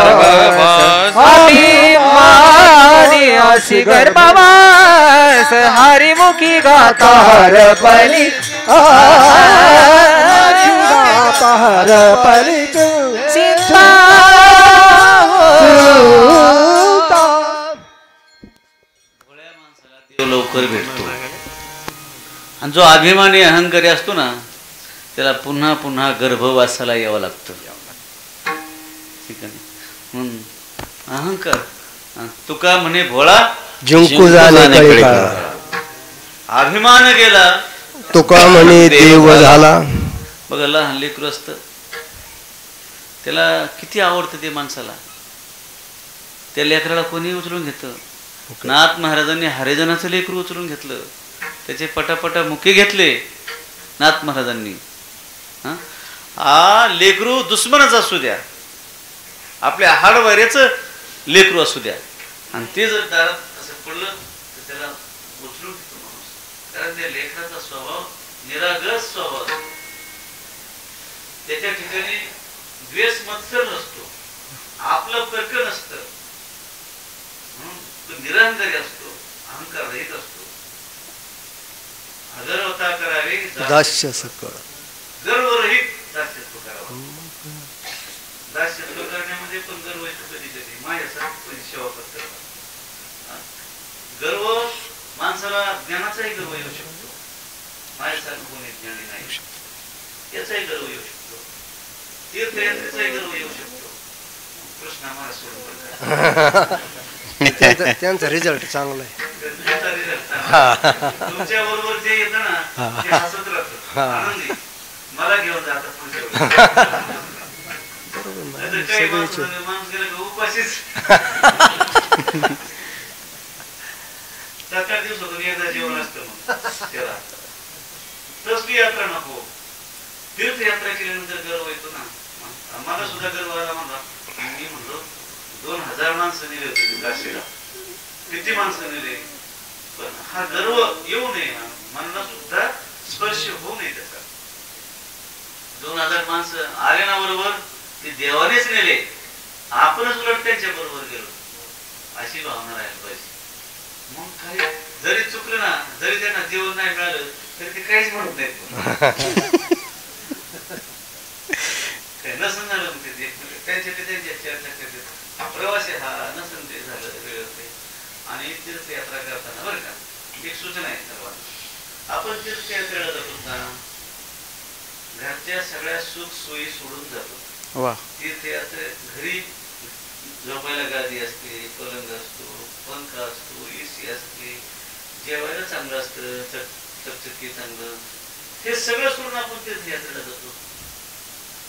अभिमानी आसी गर्भवास. हरिमुखी गाता हरपली. गाता हरपलित. चिंता भोळ्या माणसाला देव लवकर भेटतो. आणि जो अभिमानी अहंकारी असतो ना त्याला पुन्हा पुन्हा गर्भवासाला यावं लागतं. ठीक आहे म्हणून अहंकार. तुका म्हणे भोळा जिंकू झाले अभिमान गेला तुका म्हणे देव झाला. बघा लहान लेकरू असतं त्याला किती आवडतं ते माणसाला. त्या लेकराला कोणी उचलून घेतं. नाथ महाराजांनी हरिजनाचं लेकरू उचलून घेतलं. त्याचे पटापटा मुके घेतले नाथ महाराजांनी. हा लेकरू दुश्मनच असू द्या आपल्या हाडवाऱ्याचं लेकरू असू द्या आणि ते जर दारात असं पडलं तर त्याला उचलून घेतो माणूस. कारण त्या लेकराचा स्वभाव निरागस स्वभाव. त्याच्या ठिकाणी द्वेष मत्सर नसतो. आपलं कर्क नसतं. तो निरंकारी असतो. अहंकार रहित असतो. अगरवता करावे दास्य सकळ. गर्वरहित दास्यत्व करावं. दास्यत्व करण्यामध्ये पण गर्व येतो कधी कधी. माझ्यासारखी सेवा करतात. गर्व माणसाला ज्ञानाचाही गर्व येऊ शकतो. माझ्यासारखं कोणी ज्ञानी नाही याचाही गर्व येऊ शकतो. तीर्थयात्रेचाही गर्व येऊ शकतो. कृष्णा महाराज सोडून त्यांचा रिझल्ट चांगला आहे. तुमच्या बरोबर जे येतं ना ते हसत राहतं आनंदी. मला घेऊन जातात पुढच्या माणूस गेला उपाशीच 7-8 दिवसातून एकदा जेवण असतं मग त्याला. तसली यात्रा नको. तीर्थयात्रा केल्यानंतर गर्व येतो ना. मला सुद्धा गर्व आला म्हणला. मी म्हणलो 2000 माणसं नेले होते काशीला. किती माणसं नेले, पण हा गर्व येऊ नये ना, मनाला सुद्धा स्पर्श होऊ नये त्याचा. 2000 माणसं आले ना बरोबर, ते देवानेच नेले, आपणच उलट त्यांच्या बरोबर गेलो, अशी भावना राहायला पाहिजे. मग काही जरी चुकलं ना, जरी त्यांना जेवण नाही मिळालं तरी ते काहीच म्हणत नाहीत. नसन झालं त्यांच्या चर्चा करते. प्रवासी हा नसन ते झालं वेळ. आणि तीर्थयात्रा करताना बरं का एक सूचना आहे सर्वांना. आपण तीर्थयात्रेला जातो ना, घरच्या सगळ्या सुख सोयी सोडून जातो. तीर्थयात्रे घरी झोपायला गादी असते, पलंग असतो, पंखा असतो, एसी असते, जेवायला चांगलं असतं, चकचकी चांगलं, हे सगळं सोडून आपण तीर्थयात्रेला जातो.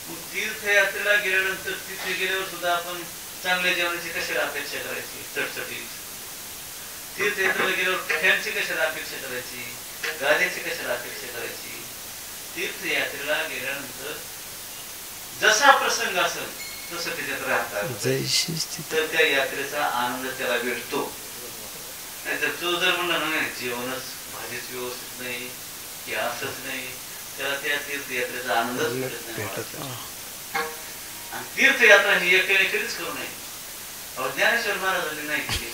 मग तीर्थयात्रेला गेल्यानंतर तिथे गेल्यावर सुद्धा आपण चांगल्या जेवणाची कशाला अपेक्षा करायची, चटचटीत. तीर्थयात्रेला गेल्यावर फॅनची कशाला अपेक्षा करायची, गाद्याची कशाला अपेक्षा करायची. तीर्थयात्रेला गेल्यानंतर जसा प्रसंग असेल तसं त्याच्यात राहतात, तर त्या यात्रेचा आनंद त्याला भेटतो. नाहीतर तो जर म्हणला नाही जेवणच भाजीच व्यवस्थित नाही की असंच नाही, त्याला त्या तीर्थयात्रेचा आनंदच भेटत नाही. आणि तीर्थयात्रा ही एकट्याने कधीच करू नये. ज्ञानेश्वर महाराजांनी नाही केली.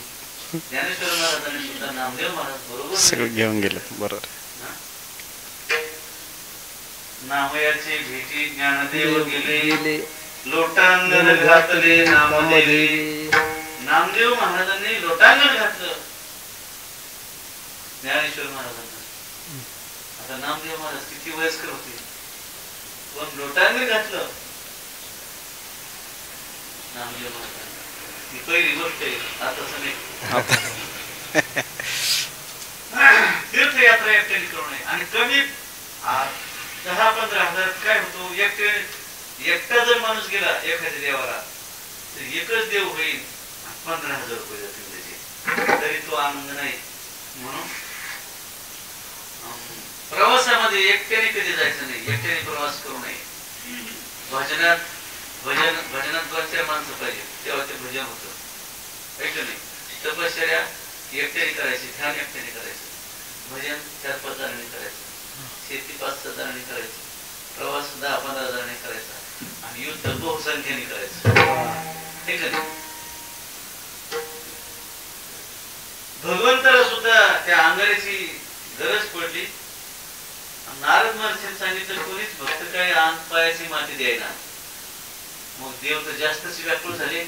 ज्ञानेश्वर महाराजांनी सुद्धा नामदेव महाराज बरोबर सगळं घेऊन गेले. बरोबर. नामयाची भेटी ज्ञानदेव गेले, लोटांगण घातले नामदेवी. नामदेव महाराजांनी लोटांगण घातलं ज्ञानेश्वर महाराजांना. आता नामदेव महाराज किती वयस्कर होते, पण लोटांगण घातलं नामदेव महाराजांना. ही पहिली गोष्ट आहे. आता सगळे तीर्थयात्रा एकट्याने करू नये. आणि कमी 10-15 हजार काय होतो, एकटा जर माणूस गेला एखाद्या देवाला तर एकच देव होईल, 15,000 रुपये जातील त्याचे, तरी तो आनंद नाही. म्हणून प्रवासामध्ये एकट्याने कधी जायचं नाही, एकट्याने प्रवास करू नये. भजनात 2-4 माणसं पाहिजे, तेव्हा ते भजन होतं, ऐकलं नाही. तपश्चर्या एकट्याने करायची, ध्यान एकट्याने करायचं, भजन 4-5 जणांनी करायचं, शेती 5-6 जणांनी करायची, प्रवास 10-15 जणांनी करायचा, आणि युद्ध बहुसंख्येने करायचं, ऐकलं नाही. भगवंताला सुद्धा त्या अंगाऱ्याची गरज पडली. नारद महर्षींनी सांगितलं कोणीच भक्त काय अंग पायाची माती द्यायला. मग देव तर जास्तच व्याकुळ झाले,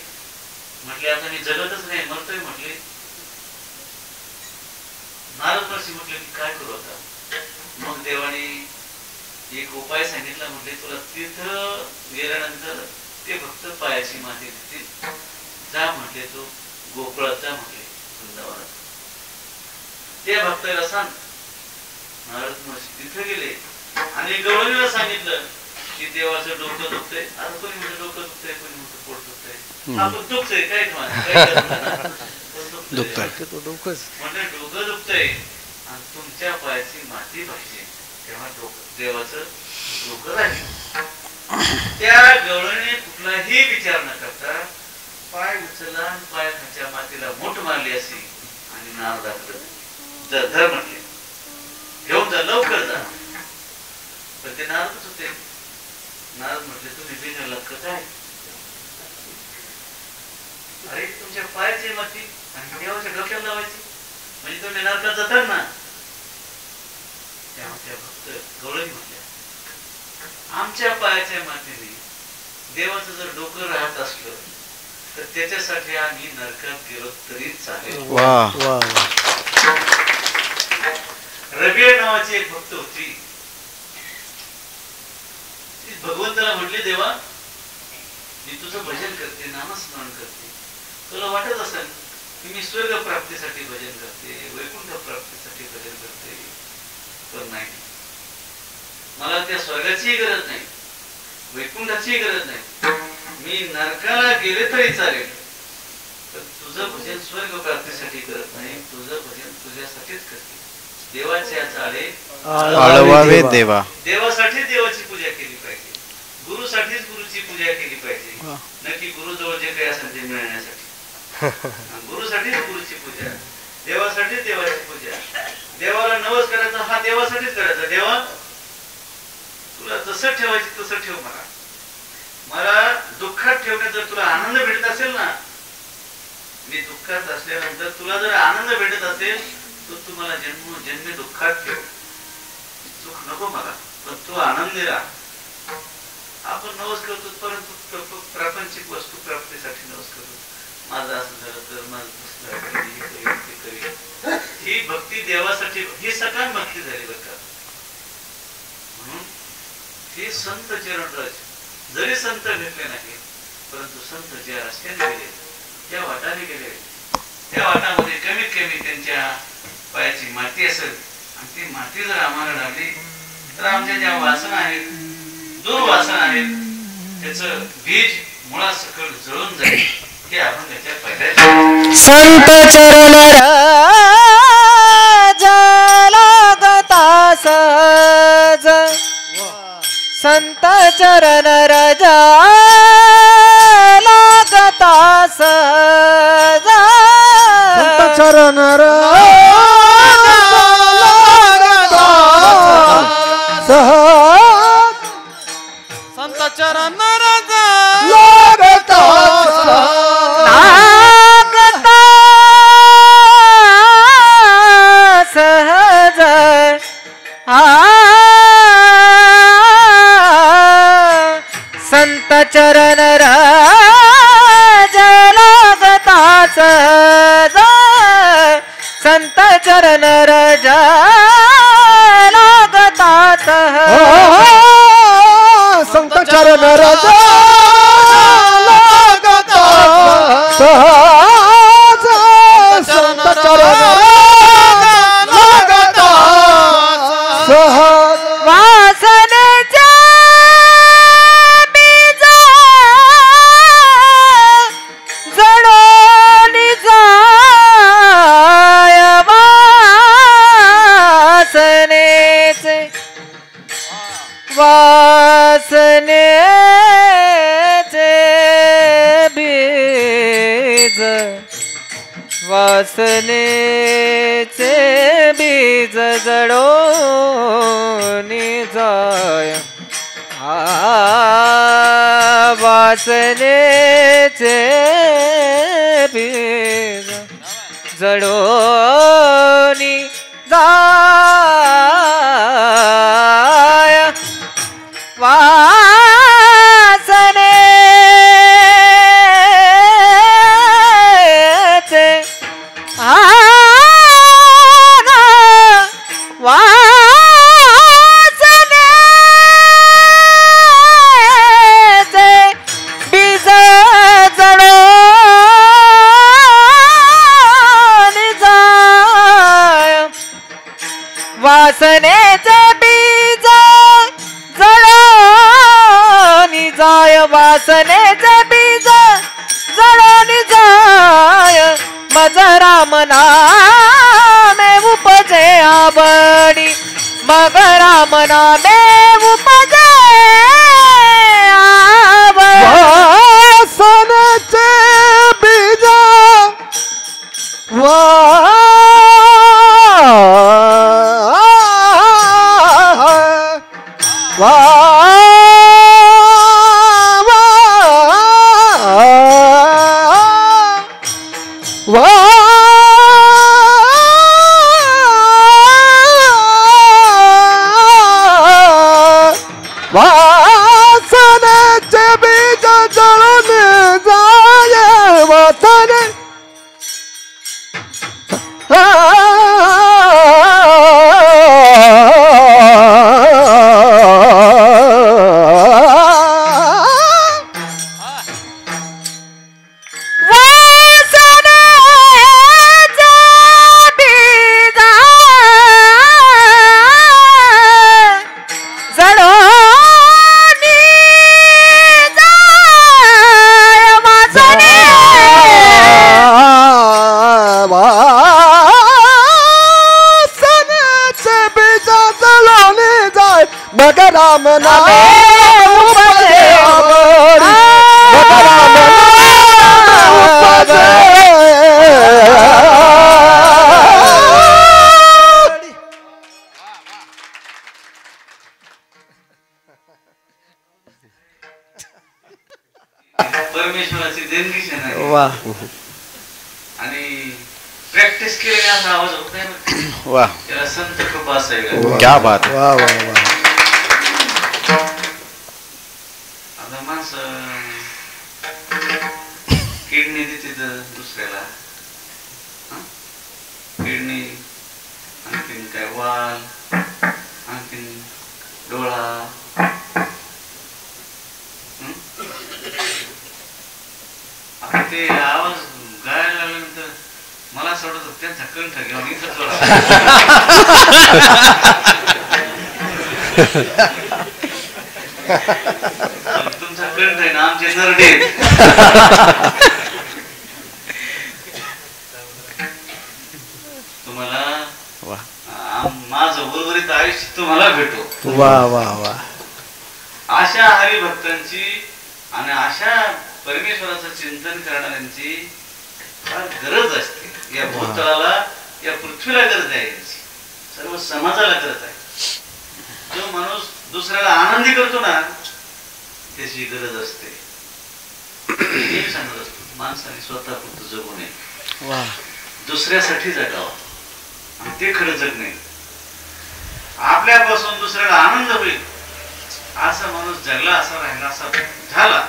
म्हटले आता मी जगतच नाही, मरतोय म्हटले. नारद महर्षी म्हटले की काय करू आता. मग देवाने एक उपाय सांगितला. म्हटले तुला तीर्थ गेल्यानंतर ते भक्त पायाची माती देतील, जा म्हटले तो गोकुळात जा म्हटले, वृंदावनात. त्या भक्ताला सांग. नारद महर्षी तिथे गेले आणि गवळणीला सांगितलं की देवाचं डोकं दुखतंय. आता कोणी म्हणतं डोकं दुखतंय, कोणी म्हणतं पोट दुखतंय. आपण दुखतंय काय म्हणजे डोकं दुखतंय आणि तुमच्या पायाची माती पाहिजे, तेव्हा देवाचं डोकं राहील. त्या गवळणीने कुठलाही विचार न करता पाय उचलला आणि पायाच्या मातीला मोठ मारली अशी आणि नारदाकडे धर म्हटले, घेऊन जा, लवकर जा. पण ते नारदच होते. नारद म्हटले तुम्ही बिघडला काय, अरे तुमच्या पायाची माती आणि देवाच्या डोक्याला लावायची म्हणजे तुम्ही नरकात जातात ना. तेव्हा त्या भक्त गवळणी म्हटल्या आमच्या पायाच्या मातीने देवाचं जर डोकं राहत असलं तर त्याच्यासाठी आम्ही नरकात गेलो तरी चालेल. रबिया नावाची एक भक्त होती. ती भगवंताला म्हटली देवा मी तुझं भजन करते, नामस्मरण करते, तुला वाटत असेल की मी स्वर्ग प्राप्तीसाठी भजन करते, वैकुंठ प्राप्तीसाठी भजन करते, पण नाही, मला त्या स्वर्गाचीही गरज नाही, वैकुंठाचीही गरज नाही, मी नरकाला गेले तरी चालेल तर तुझं भजन स्वर्ग प्राप्तीसाठी करत नाही, तुझं भजन तुझ्यासाठीच करते. देवाचे आचारे आळवावे देवा. देवासाठी देवाची पूजा केली पाहिजे, गुरुसाठीच गुरुची पूजा केली पाहिजे, नक्की गुरुजवळ जे काही असेल ते मिळण्यासाठी. गुरुसाठीच गुरुची पूजा, देवासाठी देवाची पूजा. देवाला नवस करायचा हा देवासाठीच करायचा. देवा तुला जसं ठेवायचं तसं ठेव. मला दुःखात ठेवण्यात जर तुला आनंद भेटत असेल ना, मी दुःखात असल्यानंतर तुला जर आनंद भेटत असेल तर तू मला जन्मी दुःखात ठेव. सुख नको मला, पण तू आनंदी राहा. आपण नवस करतो, परंतु प्रापंचिक वस्तू प्राप्तीसाठी नवस करतो. माझं असं झालं तर, माझं ही भक्ती देवासाठी, ही सकाळ भक्ती झाली बरं का. म्हणून हे संत चरणराज जरी संत भेटले नाही, परंतु संत ज्या रस्त्याने गेले, ज्या वाटाने गेले, त्या वाटामध्ये कमीत कमी त्यांच्या पायाची माती असेल, आणि ती माती जर आम्हाला लागली तर आमच्या ज्या वासना आहेत, दुर्वासना आहेत, त्याचं बीज मुळासकट जळून जाईल. हे आपण त्याच्या पायऱ्या. संत चरण लागता सहज, संत चरण राजा लागता सहज, संत चरण संत चरण राजा लागता सहज. संत चरण राजा लागता सहज, संत चरण राजा लागता सहज, संत चरण राजा लागता सहज, संत चरण लागता सहज. वासनेचे बीज जळून जाय, वासनेचे बीज, वासनेचे बीज जळून जाय, वासनेचे बीज जळून जाय, वासनेचे वासनेचे बीज जळून जाय, वासनेचे बीज जळून जाय, वासनेचे बीज जळून जाय, मज राम नामे उपजे आवडी, मग राम नामे उपजे आवडी. वासनेचे बीज वासनेचे बीज जळून जाय, वासने राम नामे उपजे आमरी राम उपजे परमेश्वराची देणगीच आहे वा आणि प्रॅक्टिस केलेला असा आवाज होत नाही ना. वा त्याला संत कृपा असावी. क्या बात वा वा वा आता माणसं किडनी देते दुसऱ्याला, किडनी आणखीन काय वाल आणखीन डोळा. आता ते आवाज गायला लागल्यानंतर मला असं वाटत होतं त्यांचा कंठ घेऊन इथं तुमचा कंठ आहे ना आमचे नरडे तुम्हाला माझं उर्वरित आयुष्य तुम्हाला भेटो. वा वा वा अशा हरिभक्तांची आणि अशा परमेश्वराचं चिंतन करणाऱ्यांची फार गरज असते. या भूतलाला या पृथ्वीला गरज आहे, सर्व समाजाला गरज आहे. जो माणूस दुसऱ्याला आनंदी करतो ना त्याची गरज असते. मी सांगत असतो माणसाने स्वतः पुरतं जगू नये, दुसऱ्यासाठी जगावं आणि ते खरं जग नाही. आपल्यापासून दुसऱ्याला आनंद होईल असा माणूस जगला, असा राहिला, असा झाला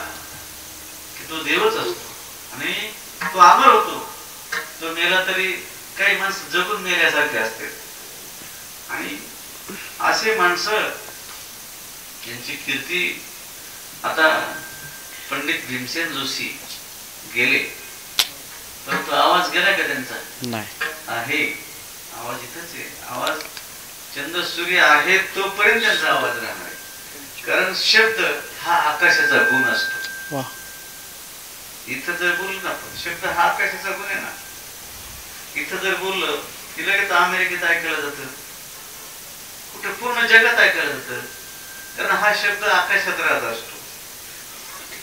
की तो देवच असतो आणि तो अमर होतो. तो मेला तरी काही माणसं जगून मेल्यासारखे असते. आणि असे माणसं यांची कीर्ती. आता पंडित भीमसेन जोशी गेले परंतु आवाज गेला का त्यांचा? नाही आहे आवाज इथंच आहे. आवाज चंद्र सूर्य आहे तोपर्यंत त्यांचा आवाज राहणार आहे. कारण शब्द हा आकाशाचा गुण असतो. इथं जर बोललो ना आपण शब्द हा आकाशाचा गुण आहे ना. इथं जर बोललं की लगेच अमेरिकेत ऐकलं जातं, कुठे पूर्ण जगात ऐकलं जातं. कारण हा शब्द आकाशात राहत असतो.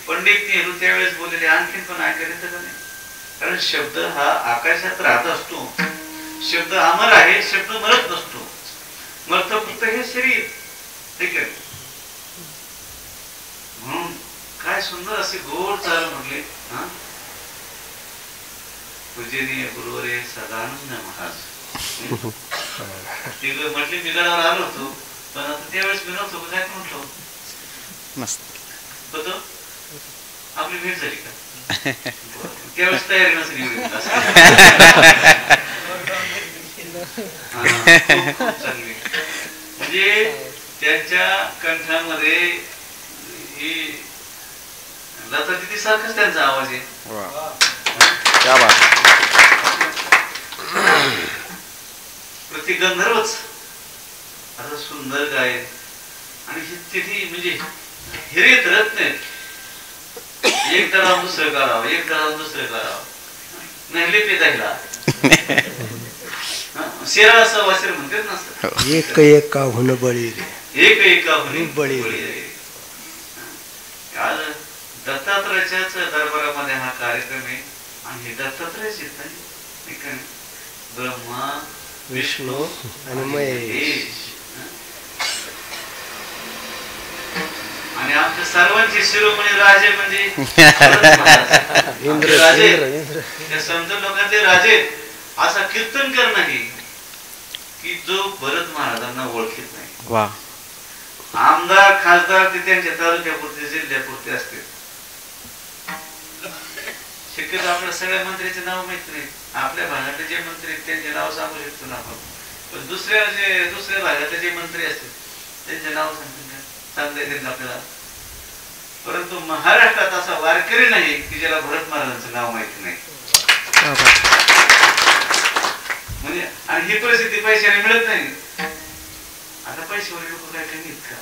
पंडित नेहरू त्यावेळेस बोललेले आणखीन पण ऐकायला येतं का नाही? कारण शब्द हा आकाशात राहत असतो. शब्द अमर आहे, शब्द मरत नसतो. मरत फक्त हे शरीर. ठीक आहे. म्हणून काय सुंदर असे गोड चाल म्हटले. पूजनीय गुरुवरे सदानंद महाराज म्हटले मी गडावर आलो होतो पण आता त्यावेळेस मी नव्हतो. काय म्हटलो मस्त होतो आपली भेट झाली का? त्यावेळेस तयारी नसेल. म्हणजे त्यांच्या कंठामध्ये ही लता दिदी सारखाच त्यांचा आवाज आहे. क्या बात प्रति गंधर्वच असं सुंदर गायन. आणि ही तिथी म्हणजे हिरेत रत्न एक दराव दुसरं करावं, एक दराव दुसरं करावं. नाही लिपे जायला शेरा असं वासर म्हणतेच नसतं. एक एक का हुन बळी रे, एक एक का हुन बळी रे. आज दत्तात्रयाच्याच दरबारामध्ये हा कार्यक्रम आहे. आणि हे दत्तात्रयच येत ब्रह्मा विष्णू आणि महेश. आणि आमच्या सर्वांचे शिरोमणी राजे म्हणजे इंद्र राजे. इंद्र इंद्र त्या संत लोकांचे राजे असा कीर्तन कर नाही की जो भरत महाराजांना ओळखीत नाही. वा आमदार खासदार ते त्यांच्या तालुक्यापुरते जिल्ह्यापुरते असते. शक्यतो आपल्या सगळ्या मंत्र्याचे नाव माहित नाही. आपल्या भागातले जे मंत्री त्यांचे नाव सांगू शकतो ना आपण. पण दुसऱ्या भागातले जे मंत्री असतील त्यांचे नाव सांगता येतील आपल्याला. परंतु महाराष्ट्रात असा वारकरी नाही की ज्याला भरत महाराजांचं नाव माहिती नाही. म्हणजे आणि ही परिस्थिती पैशाने मिळत नाही. आता पैशावर लोक काय कमी का?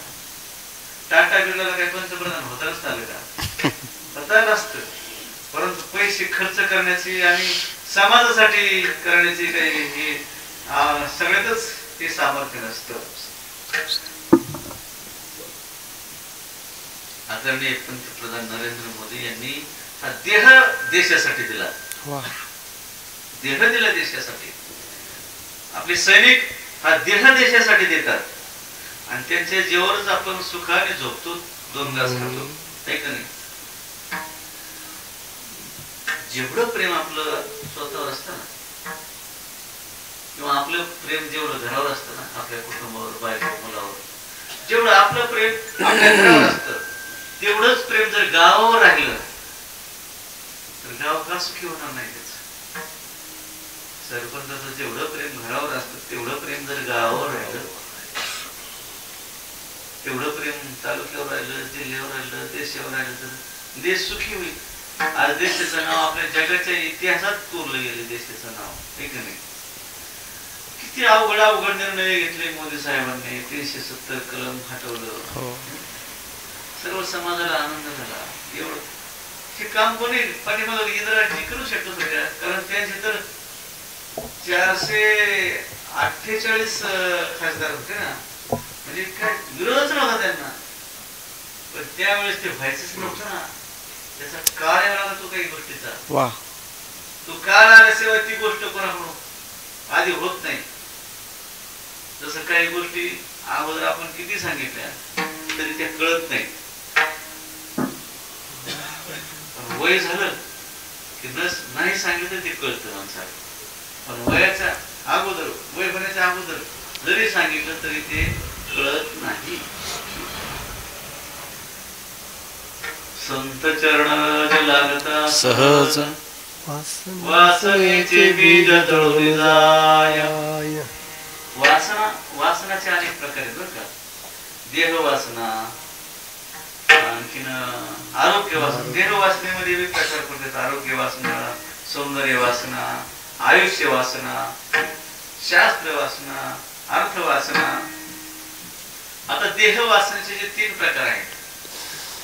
टाटा बिर्लाला काही पंतप्रधान होताच आलं का? होता नसतं. परंतु पैसे खर्च करण्याची आणि समाजासाठी करण्याची काही हे सगळ्यातच ते सामर्थ्य नसतं. आदरणीय पंतप्रधान नरेंद्र मोदी यांनी हा देह देशासाठी दिला. देह दिला देशासाठी. आपले सैनिक हा देह देशासाठी देतात आणि त्यांच्या जीवावरच आपण सुखाने झोपतो, 2 घास खातो, आहे का नाही? जेवढं प्रेम आपलं स्वतःवर असतं ना, किंवा आपलं प्रेम जेवढं घरावर असतं ना, आपल्या कुटुंबावर, बायको मुलावर, जेवढं आपलं प्रेम आपल्या घरावर असतं तेवढंच प्रेम जर गावावर राहिलं तर गाव का सुखी होणार नाही? त्याच सरपंचाचं जेवढं प्रेम घरावर असतं तेवढं प्रेम जर गावावर राहिलं, तेवढं प्रेम तालुक्यावर राहिलं, जिल्ह्यावर राहिलं, देशावर राहिलं तर देश सुखी होईल. आज देशाचं नाव आपल्या जगाच्या इतिहासात कोरलं गेले. देशाचं नाव, आहे का नाही? किती अवघड निर्णय घेतले मोदी साहेबांनी. 370 कलम हटवलं. सर्व समाजाला आनंद झाला. एवढं हे काम कोणी पाठीमाग इंदिराजी करू शकत होत्या, कारण त्यांचे तर 448 खासदार होते ना, म्हणजे काय विरोधच नव्हता त्यांना. पण त्यावेळेस ते व्हायचंच नव्हतं ना. त्याचा काळ यायला तो काही गोष्टीचा. तो काळ आल्याशिवाय ती गोष्ट कोणाकडून आधी होत नाही. जसं काही गोष्टी अगोदर आपण किती सांगितल्या तरी त्या कळत नाही. वय झालं की नाही सांगितलं ते कळतं माणसाला. पण वयाच्या अगोदर, वय होण्याच्या अगोदर जरी सांगितलं तरी ते कळत नाही. संत चरण लागता सहज वासनेचे बीज तळून जाय. वासनाचे अनेक प्रकार आहेत बरं का. देह वासना, आणखीन आरोग्य वासना. देह वासनेमध्ये वेगवेगळे प्रकार पडतात. आरोग्य वासना, सौंदर्य वासना, आयुष्य वासना, शास्त्र वासना, अर्थ वासना. आता देह वासनेचे जे 3 प्रकार आहेत.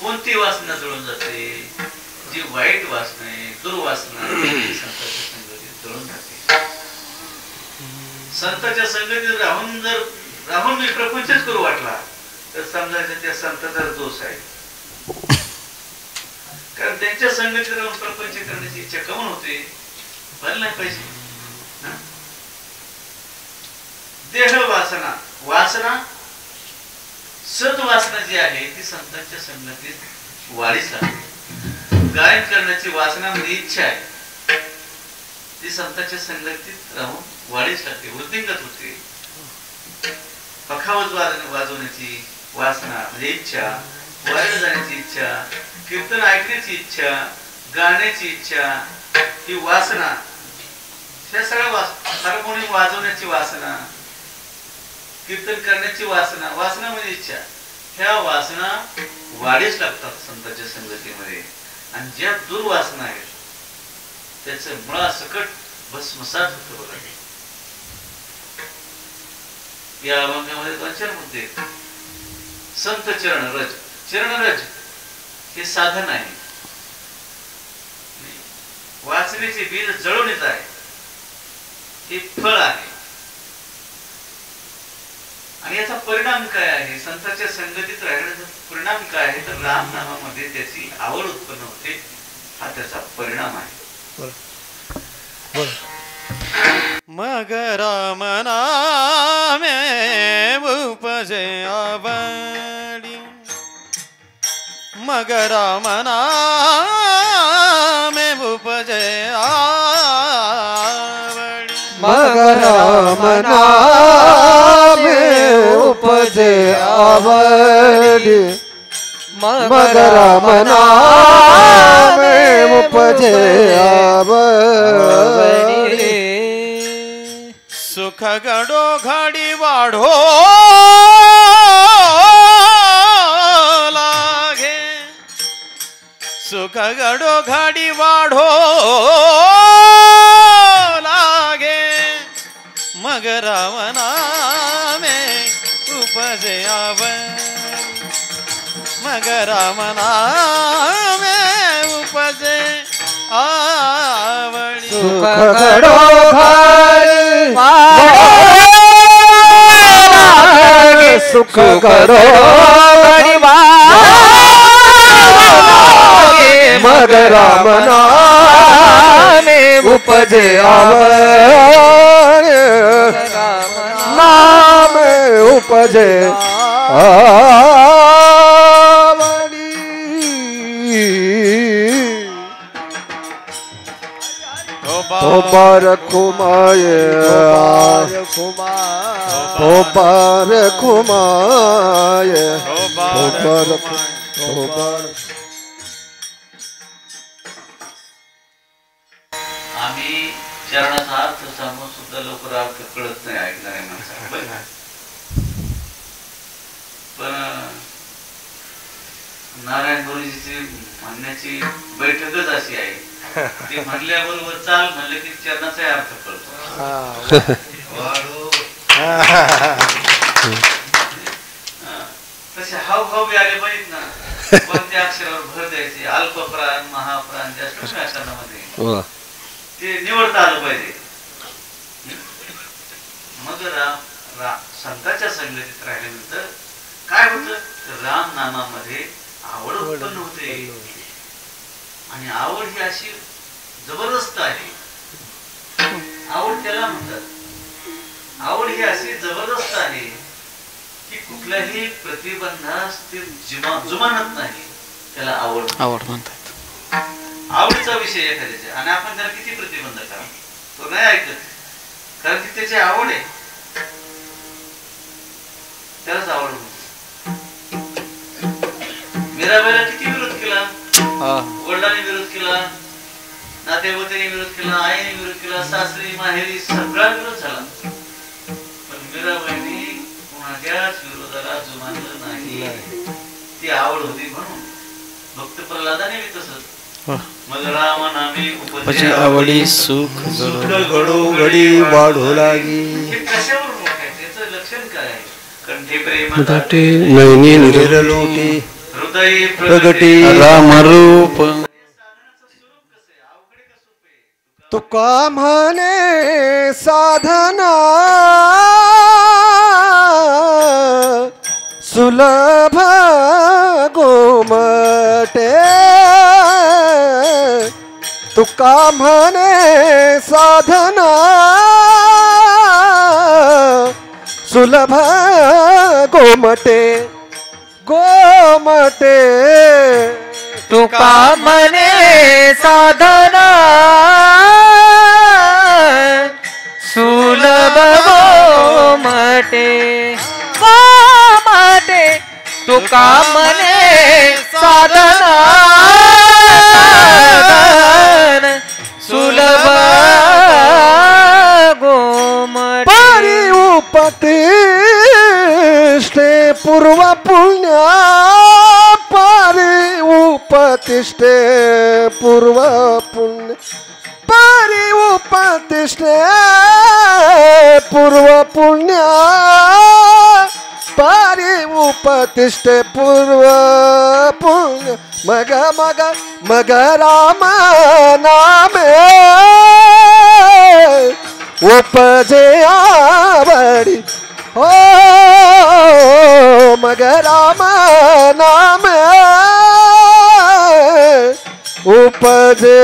कोणती वासना जळून जाते? जी वाईट वासना आहे, दुर्वासना, संतांच्या संगतीत जळून जाते. संतांच्या संगतीत राहून मी प्रपंचच करू वाटला तर समजायचं त्या संताचा दोष आहे. कारण त्यांच्या संगतीत राहून प्रपंच करण्याची इच्छा कमून होते. व्हायला नाही पाहिजे. देह वासना, वासना सद्वासना जी आहे ती संतांच्या संगतीत वाढीच लागते. गायन करण्याची वासना म्हणजे इच्छा आहे, ती संतांच्या संगतीत राहून वाढीच लागते, वृद्धिंगत होते. पखावज वाजवण्याची वासना म्हणजे इच्छा, वायाला जाण्याची इच्छा, कीर्तन ऐकण्याची इच्छा, गाण्याची इच्छा, ही वासना. ह्या सगळ्या हार्मोनियम वाजवण्याची वासना, कीर्तन करण्याची वासना, वासना म्हणजे इच्छा. ह्या वासना वाढीच लागतात संतांच्या संगतीमध्ये. आणि ज्या दुर्वासना आहेत त्याचं मुळासकट भस्मसात होतं बघा. या अभंगामध्ये 2-4 मुद्दे आहेत. संत चरणरज. चरणरज हे साधन आहे. वासनेचे बीज जळून येत आहे, हे फळ आहे. आणि याचा परिणाम काय आहे? संतांच्या संगतीत राहण्याचा परिणाम काय आहे? तर राम नामामध्ये त्याची आवड उत्पन्न होते, हा त्याचा परिणाम आहे. मग राम नामे उपजे आवडी. मग राम नामे उपजे आवडी. मग राम नामे उपजे आवडी. मग राम नामे उपजे आवडी. सुख गडो घडी वाढो लागे. सुख गडो घडी वाढो लागे. मग राम नामे उपजे आवडी. मग राम नामे उपजे आवडी. सुख घडो घडी सुख घडो घडी उपजे आवडी तो बार खुमाये तो बार खुमाये तो बार आम्ही चरणाचा अर्थ सांगून सुद्धा लवकर अर्थ कळत नाही ऐकणाऱ्या माणसाला. पण नारायण गुरुजीची म्हणण्याची बैठकच अशी आहे, ते म्हणल्याबरोबर चाल म्हणलं की चरणाचा अर्थ कळतो. तसे हावभाव बी आले पाहिजेत ना. कोणत्या अक्षरावर भर द्यायचे, अल्पप्राण महाप्राण जास्त व्याकरणामध्ये ते निवडता आलं पाहिजे. मग संतांच्या संगतीत राहिल्यानंतर काय होतं, राम नामामध्ये आवड उत्पन्न होते. आणि आवड ही अशी जबरदस्त आहे. आवड त्याला म्हणतात, आवड ही अशी जबरदस्त आहे की कुठल्याही प्रतिबंधास ते जुमानत नाही. त्याला आवड म्हणतात. आवडीचा विषय एखाद्याचा आणि आपण त्याला किती प्रतिबंध करा तो नाही ऐकत, कारण की त्याची आवड आहे, त्यालाच आवड होती. मीराबाईला किती विरोध केला, वडिलांनी विरोध केला, नातेवाईकांनी विरोध केला, आईने विरोध केला, सासरी माहेरी सगळा विरोध झाला. पण मीराबाईंनी कोणाच्याच विरोधाला जुमानलं नाही. ती आवड होती म्हणून. भक्त प्रल्हादाने बी तसंच. मग राम नामे उपजे आवडी सुख घडोघडी वाढू लागी हे कशावर मोठ आहे, त्याचं लक्षण काय आहे? कंठी प्रेम नैनी निर्लोटी हृदय प्रगटी रामरूप तुका म्हणे साधना सुलभ गोमटे तुका म्हणे साधना सुलभ गोमटे गोमटे तुका म्हणे साधना सुलभ गोमटे गोमटे तुका म्हणे साधना सुलभ गोमटे परी उपतिष्ठे पूर्व पुण्या परी उपतिष्ठे पूर्व पुण्य परी उपतिष्ठे पूर्व पुण्या परी उपतिष्ठे पूर्व पुण्य मग मग मग राम नामे उपजे आवडी हो मग राम नामे उपजे